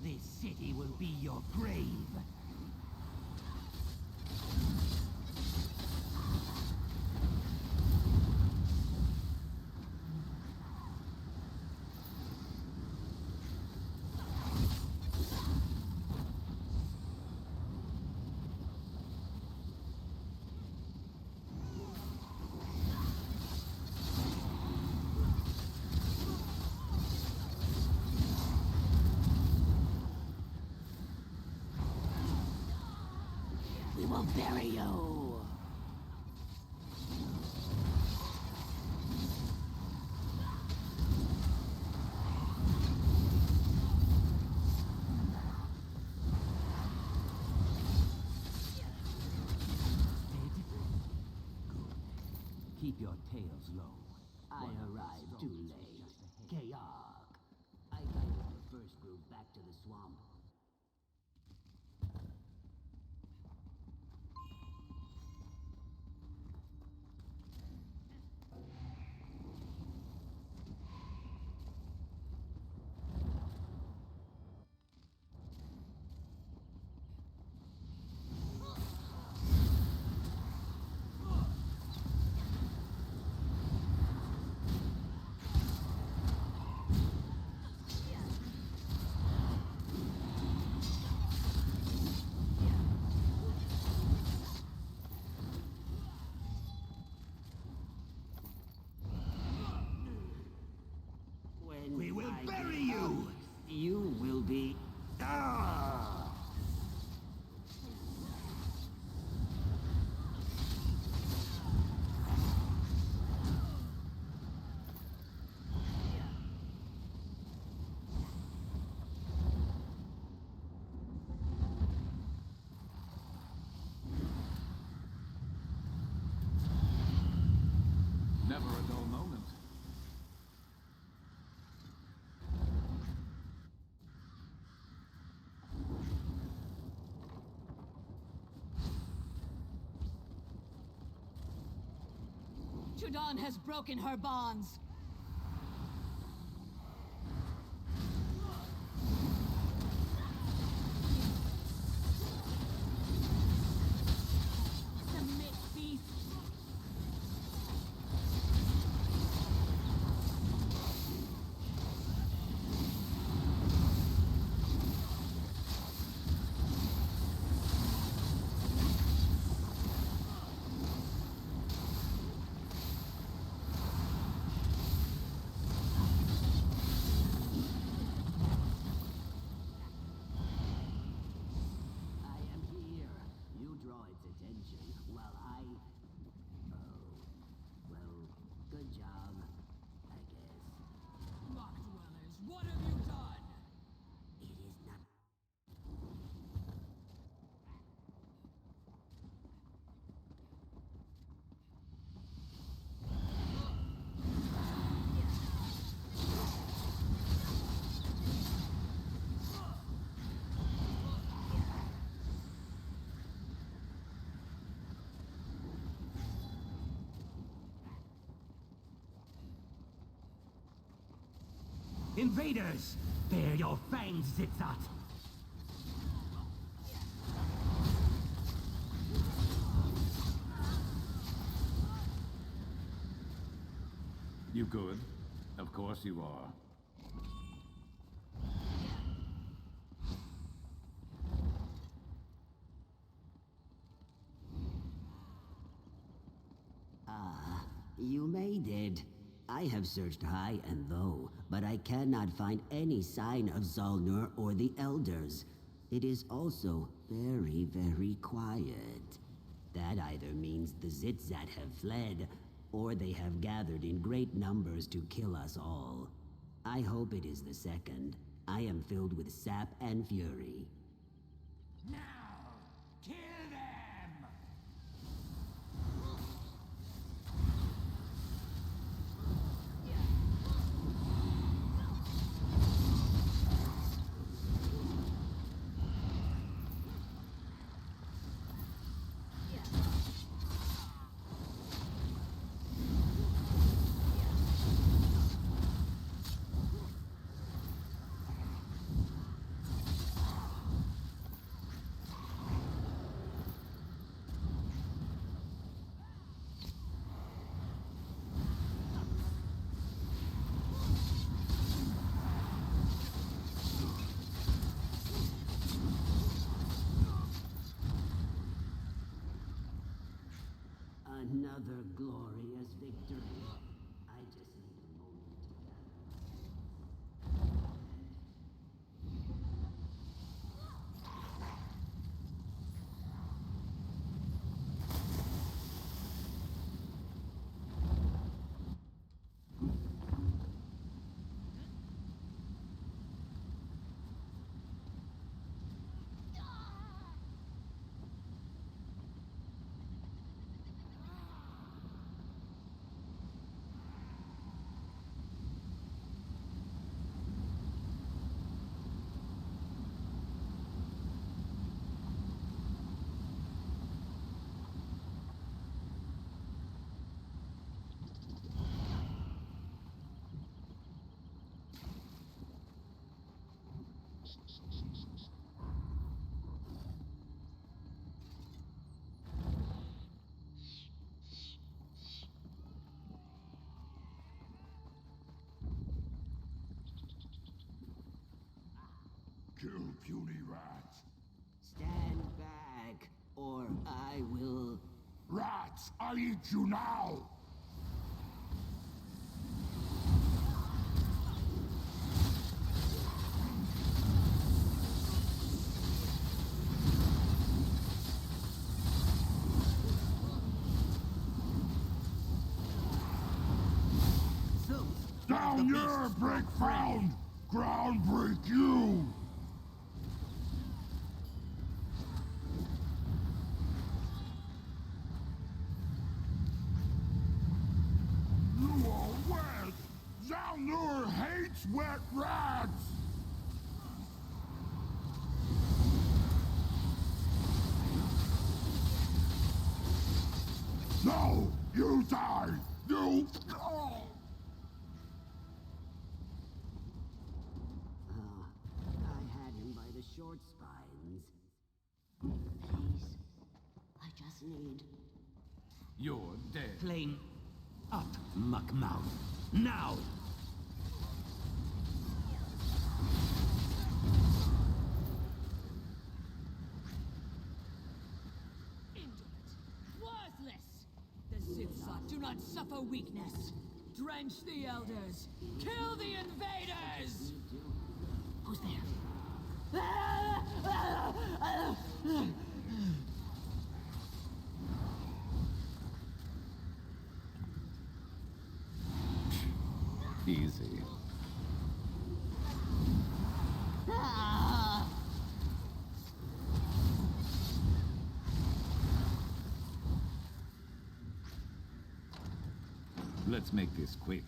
This city will be your grave. We will bury you. Keep your tails low. I arrived too late. Chaos. I guided the first group back to the swamp. Chudan has broken her bonds. Submit, beast. I am here. You draw its attention while I... Oh. Well, good job, I guess. Rock dwellers, what have you done? It is not... Invaders! Bare your fangs, Zitzat! You good? Of course you are. Ah, you made it. I have searched high and low, but I cannot find any sign of Zalnur or the Elders. It is also very, very quiet. That either means the Zitzat have fled, or they have gathered in great numbers to kill us all. I hope it is the second. I am filled with sap and fury. Now! Kill them! Another glorious victory. I just need a moment to gather. Kill puny rats. Stand back, or I will... Rats, I'll eat you now! Down your break found! Ground break you! You are wet! Zalnur hates wet rats! No! You die! No! I had him by the short spines. Please. I just need... You're dead. Plane up, muckmouth. Now! Indolent. Worthless! The Sithsat do not suffer weakness. Drench the Elders. Kill the invaders! Who's there? Easy. Let's make this quick.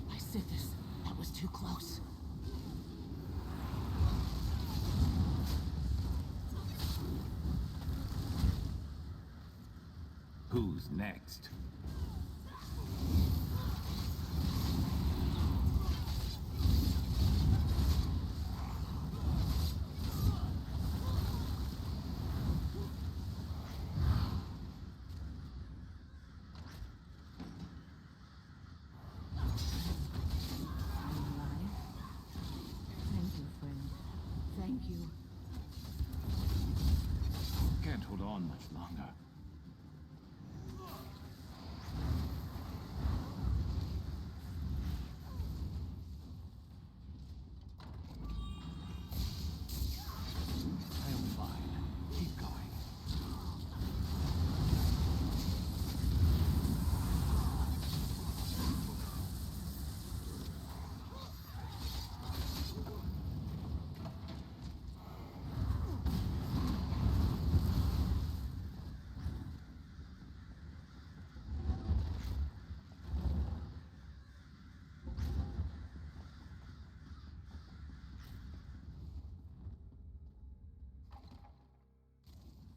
My Sithis, that was too close. Who's next? Thank you, friend. Thank you. Can't hold on much longer. I'm fine. Keep going.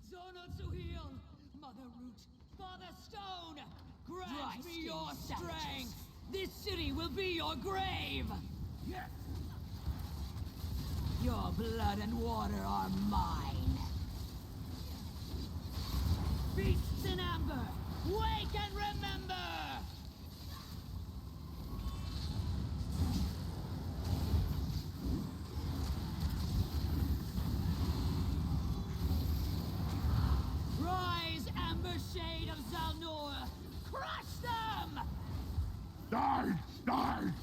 Zonotsuhil! Mother Root! Father Stone! Grant Dry me your skin strength! savages. This city will be your grave! Yes! Your blood and water are mine! Beasts in amber! Wake and remember! Rise, amber shade of Zalnor! Crush them! Die! Die!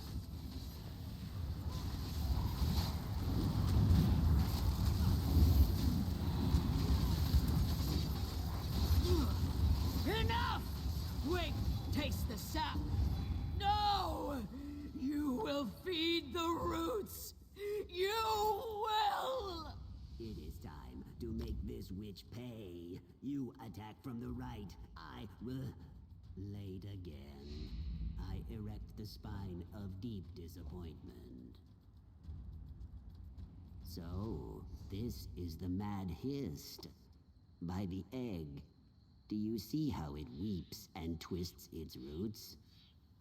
Enough! Wait, taste the sap! No! You will feed the roots! You will! It is time to make this witch pay. You attack from the right. I will... Late again. I erect the spine of deep disappointment. So, this is the mad hist. By the egg. Do you see how it weeps and twists its roots?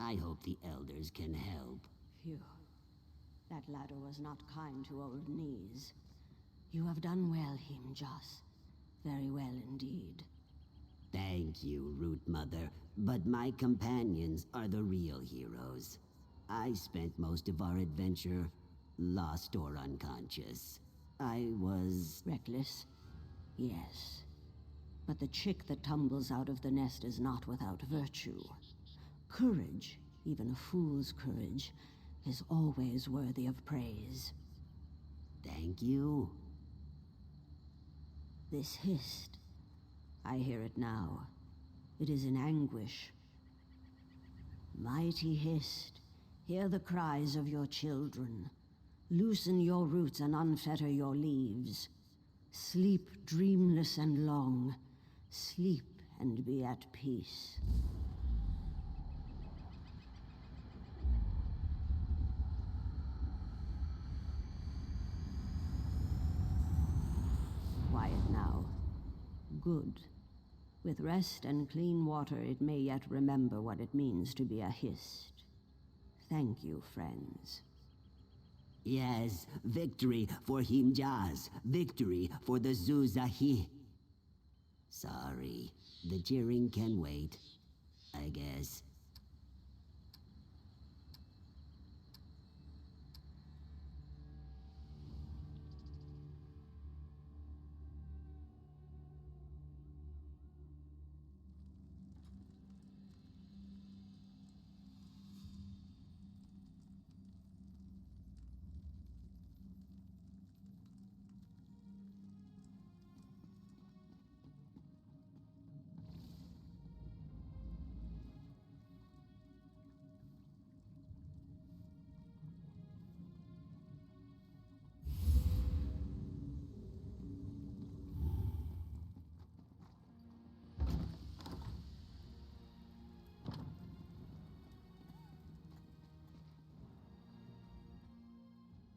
I hope the elders can help. Phew. That ladder was not kind to old knees. You have done well, Himjas. Very well indeed. Thank you, Root Mother, but my companions are the real heroes. I spent most of our adventure lost or unconscious. I was... Reckless? Yes. But the chick that tumbles out of the nest is not without virtue. Courage, even a fool's courage, is always worthy of praise. Thank you. This hist, I hear it now. It is in anguish. Mighty hist, hear the cries of your children. Loosen your roots and unfetter your leaves. Sleep dreamless and long. Sleep and be at peace. Quiet now. Good. With rest and clean water, it may yet remember what it means to be a Hist. Thank you, friends. Yes, victory for Himjaz. Victory for the Zuzahi. Sorry, the cheering can wait, I guess.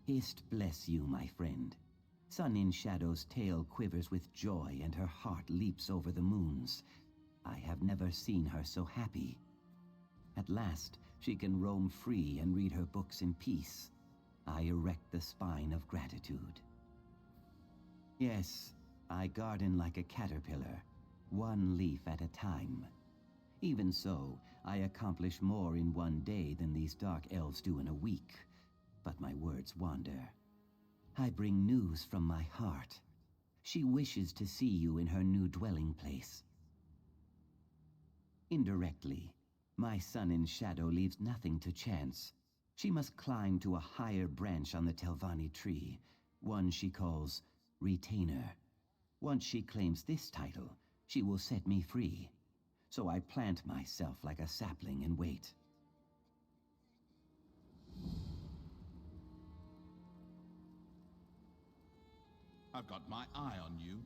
Hist bless you, my friend. Sun in Shadow's tail quivers with joy, and her heart leaps over the moons. I have never seen her so happy. At last, she can roam free and read her books in peace. I erect the spine of gratitude. Yes, I garden like a caterpillar, one leaf at a time. Even so, I accomplish more in one day than these dark elves do in a week. But my words wander. I bring news from my heart. She wishes to see you in her new dwelling place. Indirectly, my Sun in Shadow leaves nothing to chance. She must climb to a higher branch on the Telvanni tree, one she calls Retainer. Once she claims this title, she will set me free. So I plant myself like a sapling and wait. I've got my eye on you.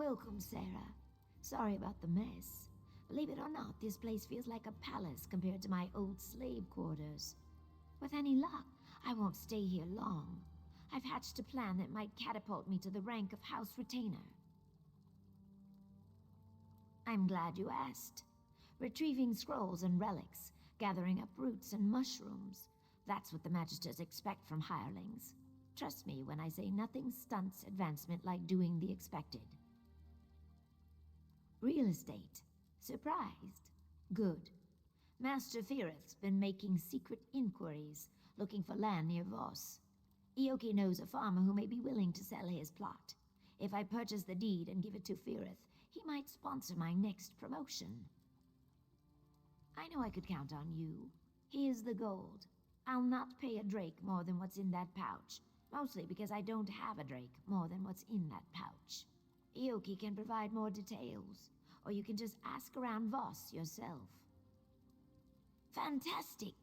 Welcome, Sarah. Sorry about the mess. Believe it or not, this place feels like a palace compared to my old slave quarters. With any luck, I won't stay here long. I've hatched a plan that might catapult me to the rank of House Retainer. I'm glad you asked. Retrieving scrolls and relics, gathering up roots and mushrooms. That's what the Magisters expect from hirelings. Trust me when I say nothing stunts advancement like doing the expected. Real estate. Surprised? Good. Master Firith's been making secret inquiries, looking for land near Voss. Ioki knows a farmer who may be willing to sell his plot. If I purchase the deed and give it to Firith, he might sponsor my next promotion. I know I could count on you. Here's the gold. I'll not pay a drake more than what's in that pouch, mostly because I don't have a drake more than what's in that pouch. Ioki can provide more details, or you can just ask around Voss yourself. Fantastic!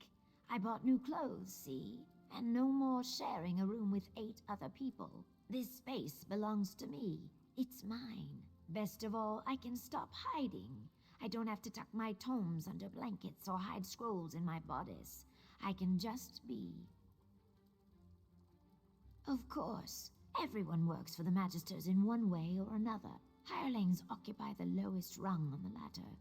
I bought new clothes, see? And no more sharing a room with 8 other people. This space belongs to me. It's mine. Best of all, I can stop hiding. I don't have to tuck my tomes under blankets or hide scrolls in my bodice. I can just be. Of course, everyone works for the Magisters in one way or another. Hirelings occupy the lowest rung on the ladder.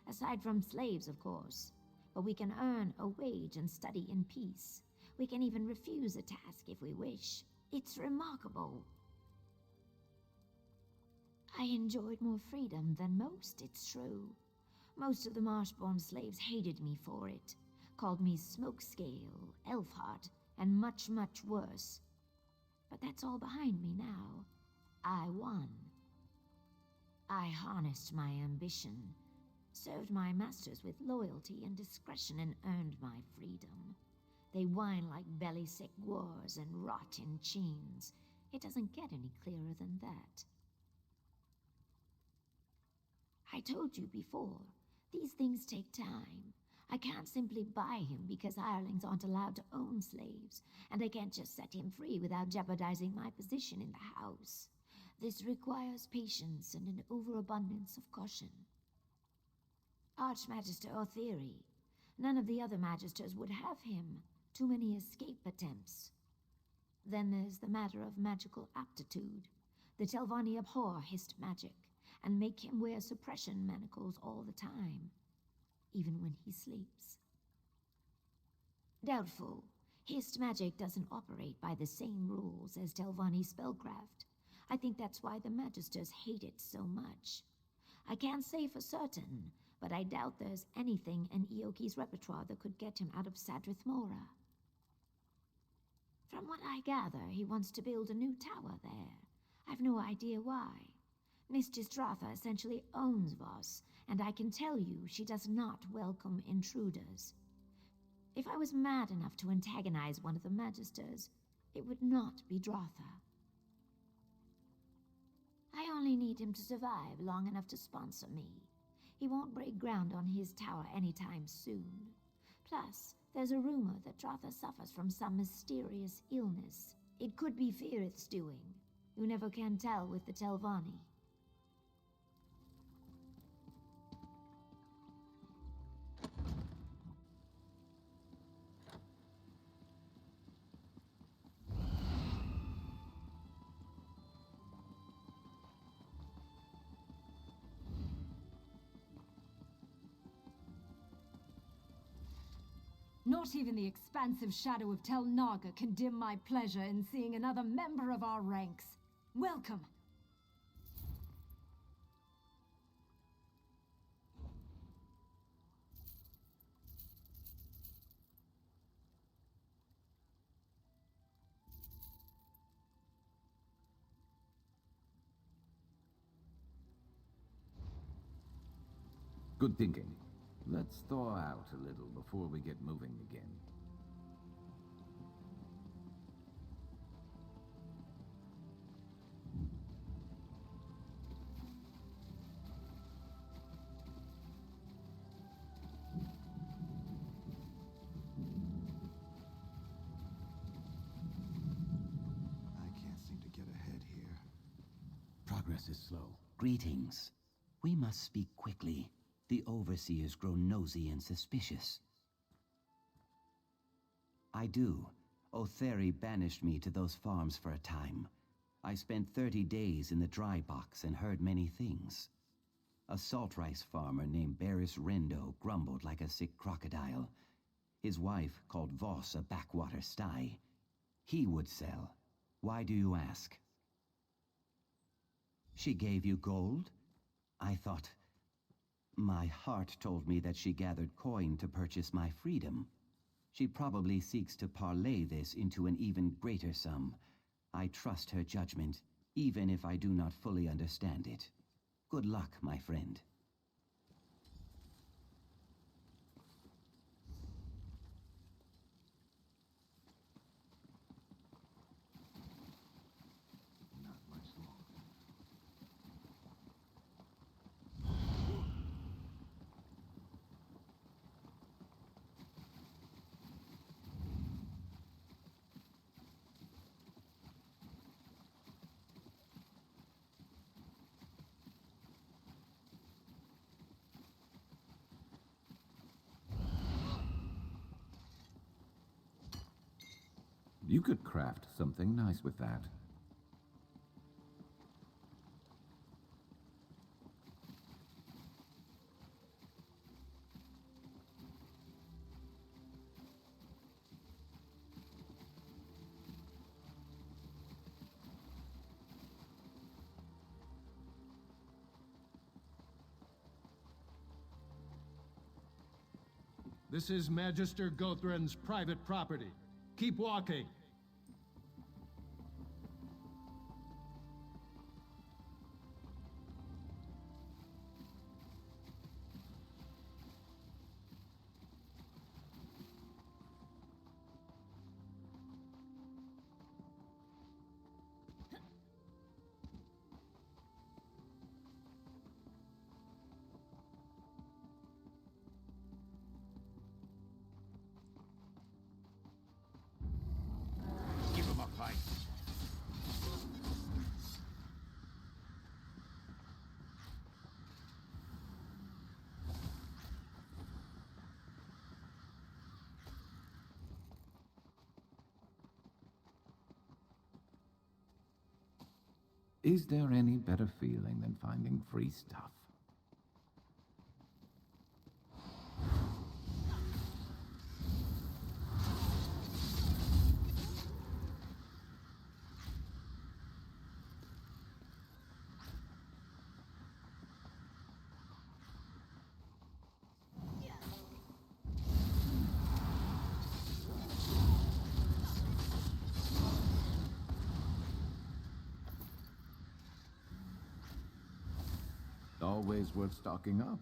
Aside from slaves, of course. But we can earn a wage and study in peace. We can even refuse a task if we wish. It's remarkable. I enjoyed more freedom than most, it's true. Most of the Marshborn slaves hated me for it. Called me Smokescale, Elfheart, and much, much worse. But that's all behind me now. I won. I harnessed my ambition, served my masters with loyalty and discretion, and earned my freedom. They whine like belly-sick wars and rot in chains. It doesn't get any clearer than that. I told you before, these things take time. I can't simply buy him because hirelings aren't allowed to own slaves, and I can't just set him free without jeopardizing my position in the house. This requires patience and an overabundance of caution. Archmagister Otheri. None of the other Magisters would have him. Too many escape attempts. Then there's the matter of magical aptitude. The Telvanni abhor hist magic, and make him wear suppression manacles all the time, even when he sleeps. Doubtful. Hist magic doesn't operate by the same rules as Telvanni spellcraft. I think that's why the Magisters hate it so much. I can't say for certain, but I doubt there's anything in Ioki's repertoire that could get him out of Sadrith Mora. From what I gather, he wants to build a new tower there. I've no idea why. Mistress Dratha essentially owns Voss, and I can tell you she does not welcome intruders. If I was mad enough to antagonize one of the Magisters, it would not be Dratha. I only need him to survive long enough to sponsor me. He won't break ground on his tower anytime soon. Plus, there's a rumor that Dratha suffers from some mysterious illness. It could be Firith's doing. You never can tell with the Telvanni. Not even the expansive shadow of Tel Naga can dim my pleasure in seeing another member of our ranks. Welcome! Good thinking. Let's thaw out a little before we get moving again. I can't seem to get ahead here. Progress is slow. Greetings. We must speak quickly. The overseers grow nosy and suspicious. I do. Otheri banished me to those farms for a time. I spent 30 days in the dry box and heard many things. A salt rice farmer named Barris Rendo grumbled like a sick crocodile. His wife called Voss a backwater sty. He would sell. Why do you ask? She gave you gold? I thought... My heart told me that she gathered coin to purchase my freedom. She probably seeks to parlay this into an even greater sum. I trust her judgment, even if I do not fully understand it. Good luck, my friend. Not much longer. You could craft something nice with that. This is Magister Gothran's private property. Keep walking. Give him a fight. Is there any better feeling than finding free stuff? Always worth stocking up.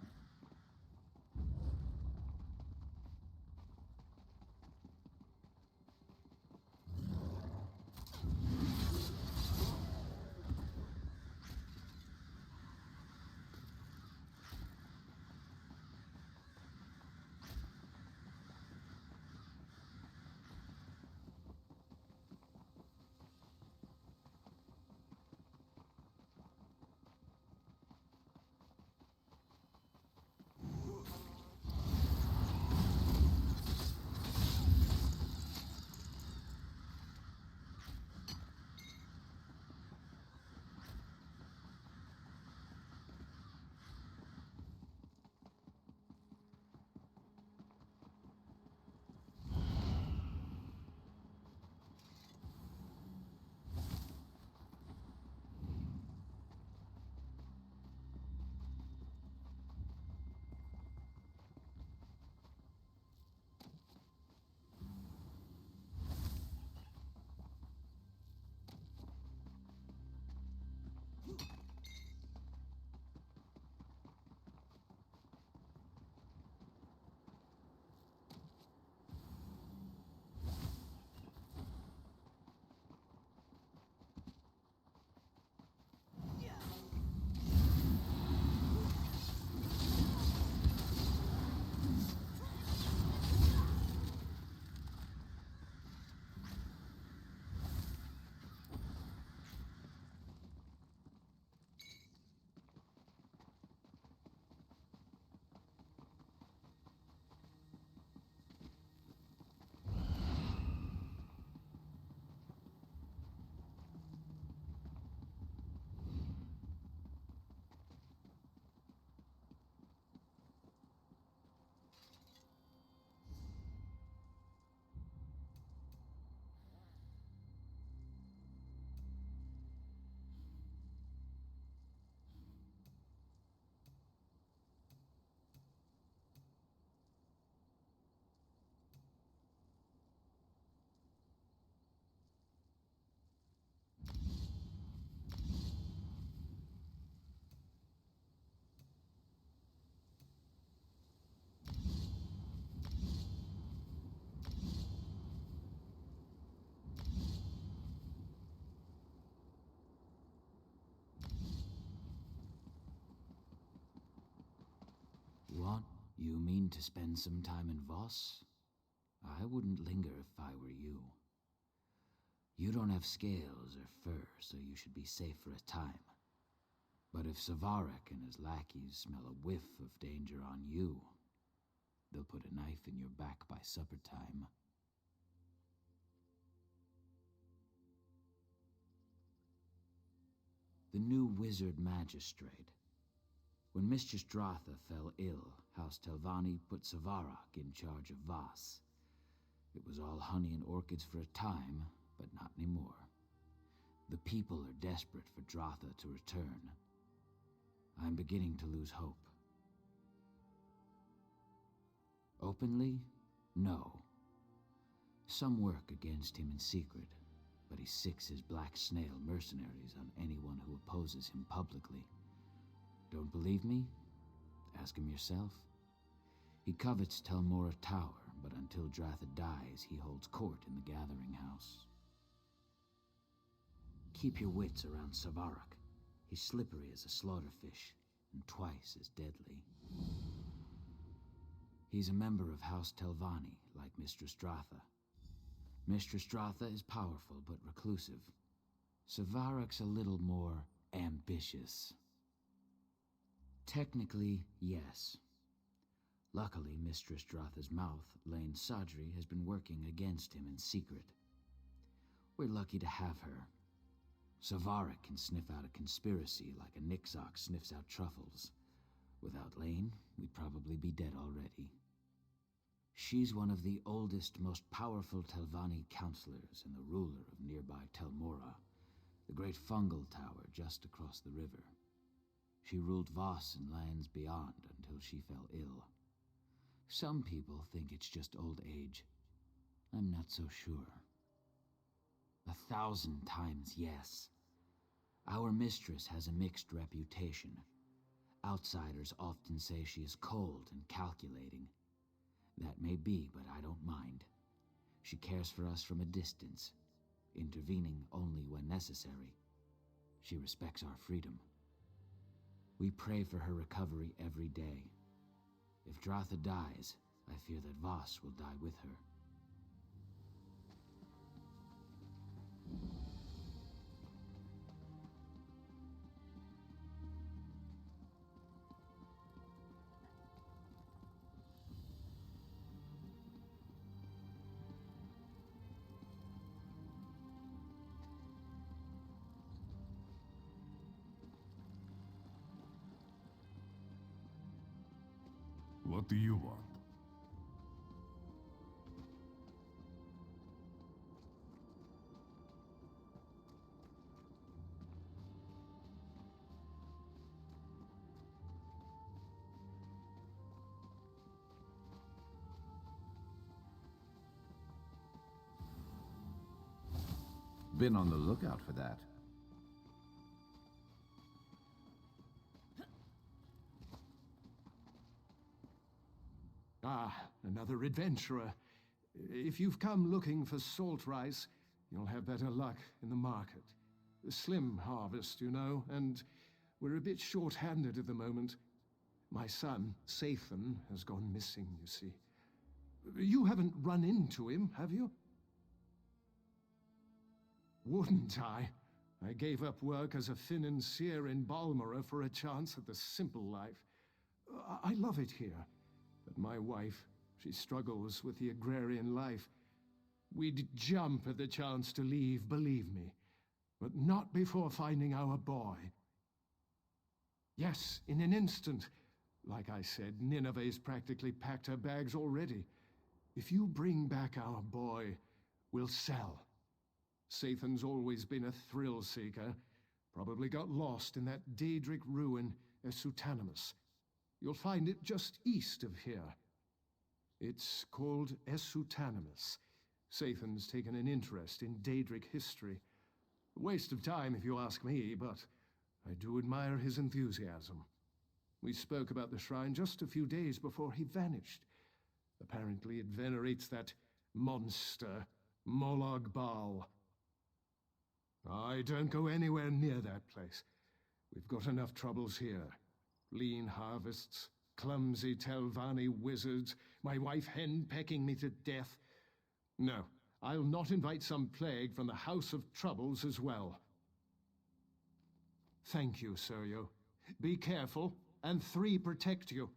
to spend some time in Voss? I wouldn't linger if I were you. You don't have scales or fur, so you should be safe for a time. But if Savarak and his lackeys smell a whiff of danger on you, they'll put a knife in your back by supper time. The new wizard magistrate. When Mistress Dratha fell ill, House Telvanni put Savarak in charge of Voss. It was all honey and orchids for a time, but not anymore. The people are desperate for Dratha to return. I'm beginning to lose hope. Openly? No. Some work against him in secret, but he sicks his black snail mercenaries on anyone who opposes him publicly. Don't believe me? Ask him yourself. He covets Telmora Tower, but until Dratha dies, he holds court in the Gathering House. Keep your wits around Savarak. He's slippery as a slaughterfish, and twice as deadly. He's a member of House Telvanni, like Mistress Dratha. Mistress Dratha is powerful but reclusive. Savarak's a little more ambitious. Technically, yes. Luckily, Mistress Dratha's mouth, Lane Sadri, has been working against him in secret. We're lucky to have her. Savarak can sniff out a conspiracy like a Nixox sniffs out truffles. Without Lane, we'd probably be dead already. She's one of the oldest, most powerful Telvanni counselors and the ruler of nearby Telmora, the great fungal tower just across the river. She ruled Voss and lands beyond until she fell ill. Some people think it's just old age. I'm not so sure. 1,000 times yes. Our mistress has a mixed reputation. Outsiders often say she is cold and calculating. That may be, but I don't mind. She cares for us from a distance, intervening only when necessary. She respects our freedom. We pray for her recovery every day. If Dratha dies, I fear that Voss will die with her. What do you want? Been on the lookout for that. Ah, another adventurer. If you've come looking for salt rice, you'll have better luck in the market. A slim harvest, you know, and we're a bit short-handed at the moment. My son, Sathan, has gone missing, you see. You haven't run into him, have you? Wouldn't I? I gave up work as a financier in Balmora for a chance at the simple life. I love it here. But my wife, she struggles with the agrarian life. We'd jump at the chance to leave, believe me. But not before finding our boy. Yes, in an instant. Like I said, Nineveh's practically packed her bags already. If you bring back our boy, we'll sell. Sathan's always been a thrill-seeker. Probably got lost in that Daedric ruin, Esutanimus. You'll find it just east of here. It's called Esutanimus. Sathan's taken an interest in Daedric history. A waste of time if you ask me, but I do admire his enthusiasm. We spoke about the shrine just a few days before he vanished. Apparently it venerates that monster, Molag Bal. I don't go anywhere near that place. We've got enough troubles here. Lean harvests, clumsy Telvanni wizards, my wife henpecking me to death. No, I'll not invite some plague from the House of Troubles as well. Thank you, Sergio. Be careful, and 3 protect you.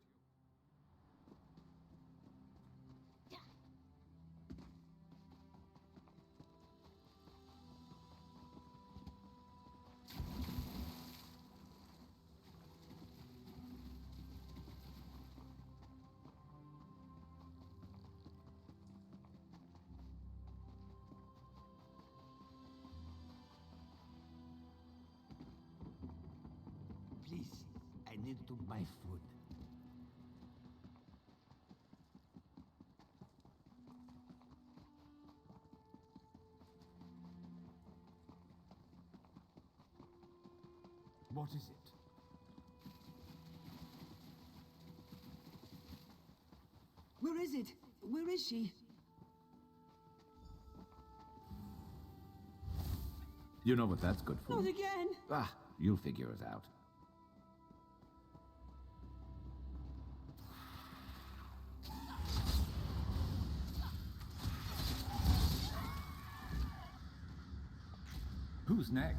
Please, I need to buy food. What is it? Where is it? Where is she? You know what that's good for. Not again! Ah, you'll figure it out. Who's next?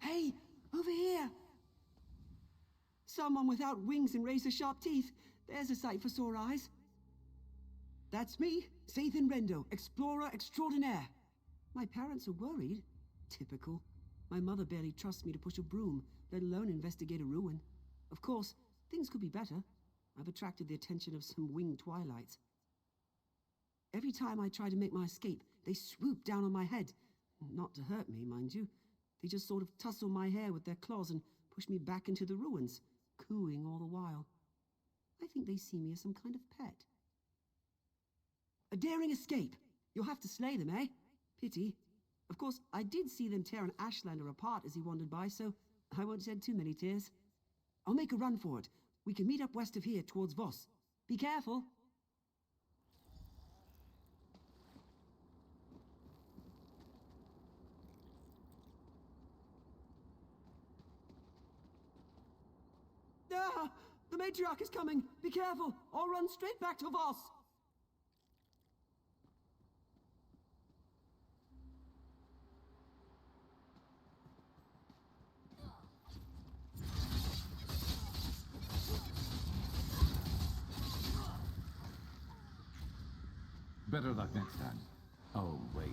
Hey, over here! Someone without wings and razor-sharp teeth. There's a sight for sore eyes. That's me, Sathan Rendo, explorer extraordinaire. My parents are worried. Typical. My mother barely trusts me to push a broom, let alone investigate a ruin. Of course, things could be better. I've attracted the attention of some winged twilights. Every time I try to make my escape, they swoop down on my head. Not to hurt me, mind you. They just sort of tussle my hair with their claws and push me back into the ruins, cooing all the while. I think they see me as some kind of pet. A daring escape! You'll have to slay them, eh? Pity. Of course, I did see them tear an Ashlander apart as he wandered by, so I won't shed too many tears. I'll make a run for it. We can meet up west of here towards Voss. Be careful! Ah! The matriarch is coming! Be careful! I'll run straight back to Voss! Better luck next time. Oh, wait.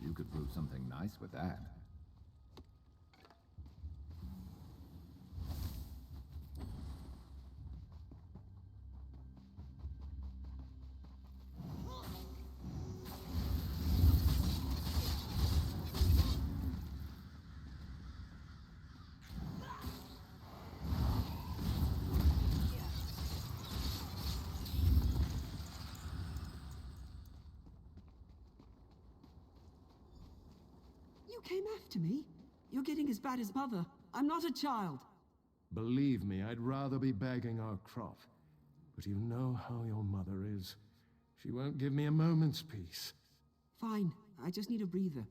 You could brew something nice with that. You came after me? You're getting as bad as Mother. I'm not a child. Believe me, I'd rather be bagging our crop. But you know how your mother is. She won't give me a moment's peace. Fine. I just need a breather.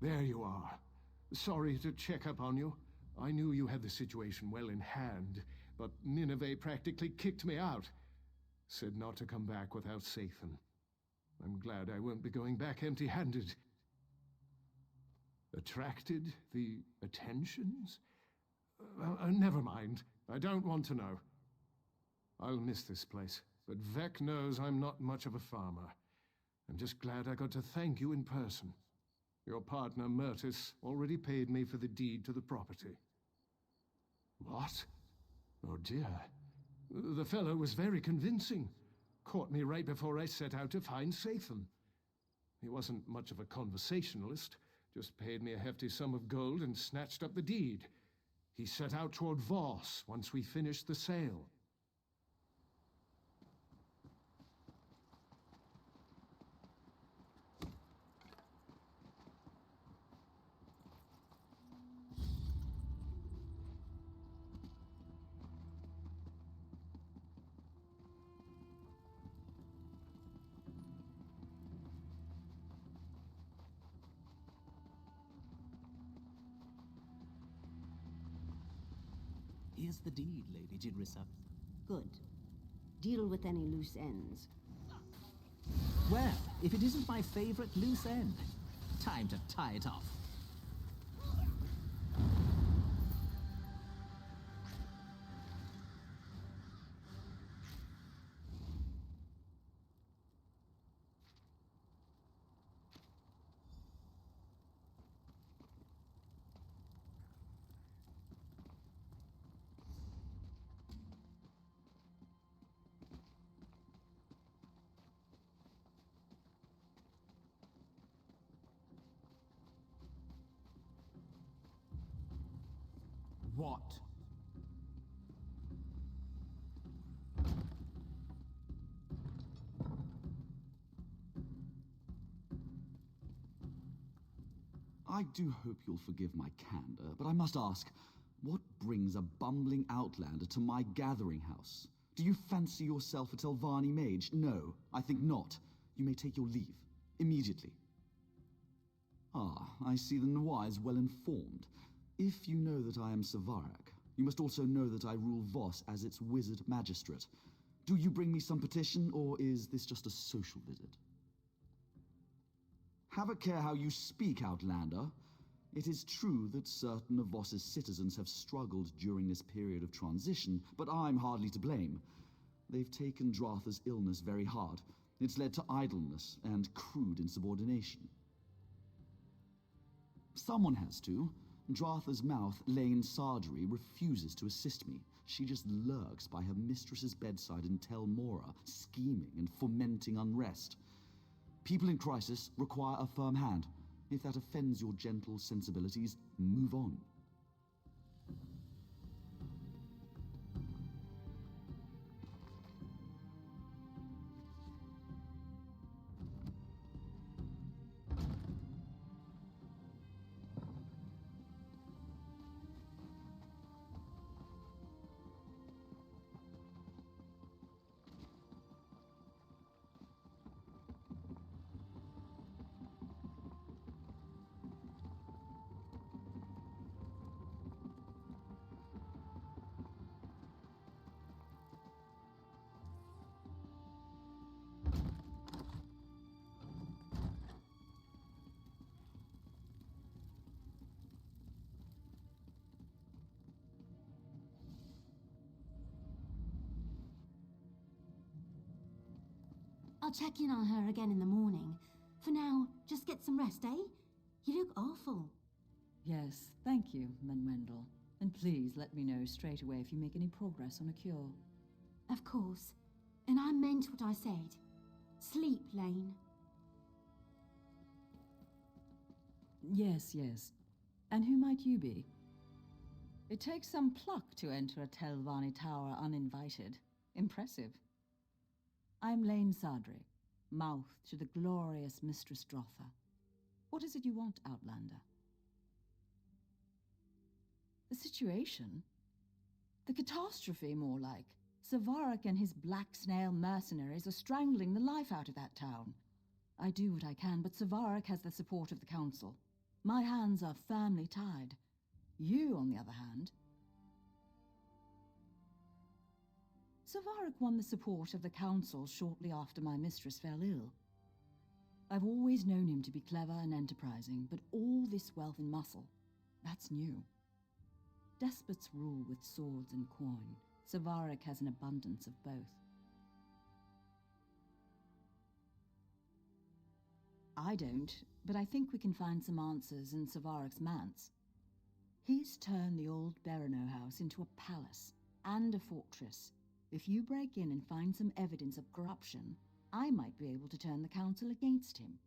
There you are. Sorry to check up on you. I knew you had the situation well in hand, but Nineveh practically kicked me out. Said not to come back without Sathan. I'm glad I won't be going back empty-handed. Attracted the attentions? Never mind. I don't want to know. I'll miss this place, but Vec knows I'm not much of a farmer. I'm just glad I got to thank you in person. Your partner, Myrtis, already paid me for the deed to the property. What? Oh dear. The fellow was very convincing. Caught me right before I set out to find Sathan. He wasn't much of a conversationalist, just paid me a hefty sum of gold and snatched up the deed. He set out toward Voss once we finished the sale. Here's the deed, Lady Jinrisa. Good. Deal with any loose ends. Well, if it isn't my favorite loose end, time to tie it off. What? I do hope you'll forgive my candor, but I must ask, what brings a bumbling outlander to my gathering house? Do you fancy yourself a Telvanni mage? No, I think not. You may take your leave. Immediately. Ah, I see the Noir is well informed. If you know that I am Savarak, you must also know that I rule Voss as its wizard magistrate. Do you bring me some petition, or is this just a social visit? Have a care how you speak, Outlander. It is true that certain of Voss's citizens have struggled during this period of transition, but I'm hardly to blame. They've taken Dratha's illness very hard. It's led to idleness and crude insubordination. Someone has to. Dratha's mouth, Lane Sardry, refuses to assist me. She just lurks by her mistress's bedside in Tel Mora, scheming and fomenting unrest. People in crisis require a firm hand. If that offends your gentle sensibilities, move on. I'll check in on her again in the morning. For now, just get some rest, eh? You look awful. Yes, thank you, Manuendel. And please let me know straight away if you make any progress on a cure. Of course. And I meant what I said. Sleep, Lane. Yes, yes. And who might you be? It takes some pluck to enter a Telvanni tower uninvited. Impressive. I'm Lane Sardry, mouth to the glorious Mistress Dratha. What is it you want, Outlander? The situation? The catastrophe, more like. Savarak and his black snail mercenaries are strangling the life out of that town. I do what I can, but Savarak has the support of the Council. My hands are firmly tied. You, on the other hand... Savarak won the support of the Council shortly after my mistress fell ill. I've always known him to be clever and enterprising, but all this wealth and muscle, that's new. Despots rule with swords and coin. Savaric has an abundance of both. I don't, but I think we can find some answers in Savaric's manse. He's turned the old Berino house into a palace and a fortress. If you break in and find some evidence of corruption, I might be able to turn the council against him.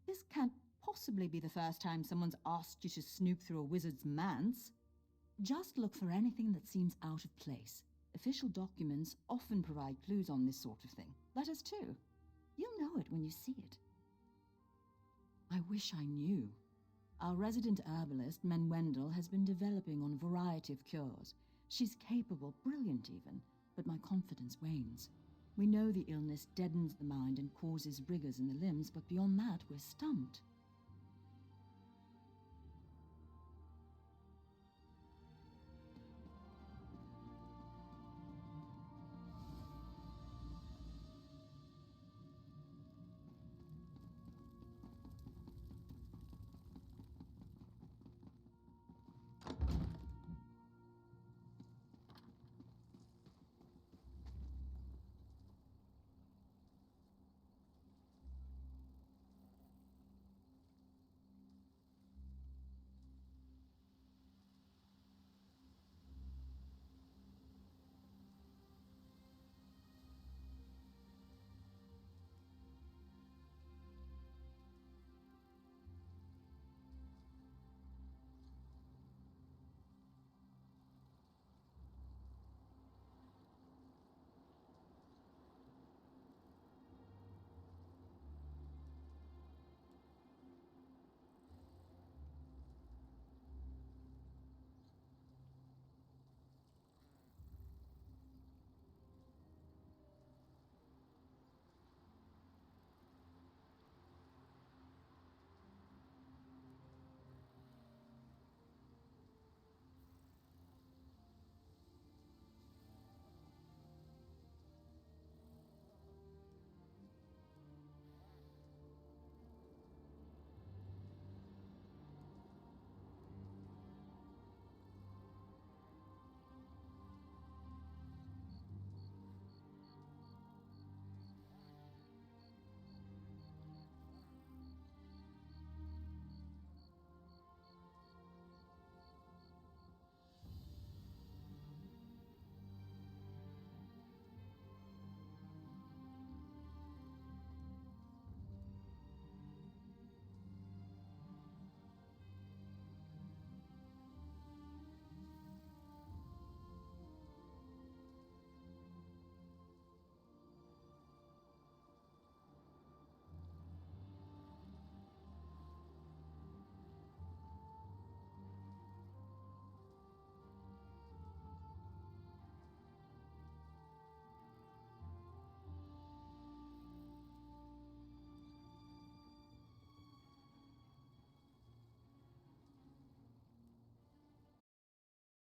This can't possibly be the first time someone's asked you to snoop through a wizard's manse. Just look for anything that seems out of place. Official documents often provide clues on this sort of thing. Letters too. You'll know it when you see it. I wish I knew. Our resident herbalist, Menwendel, has been developing on a variety of cures. She's capable, brilliant even, but my confidence wanes. We know the illness deadens the mind and causes rigors in the limbs, but beyond that, we're stumped.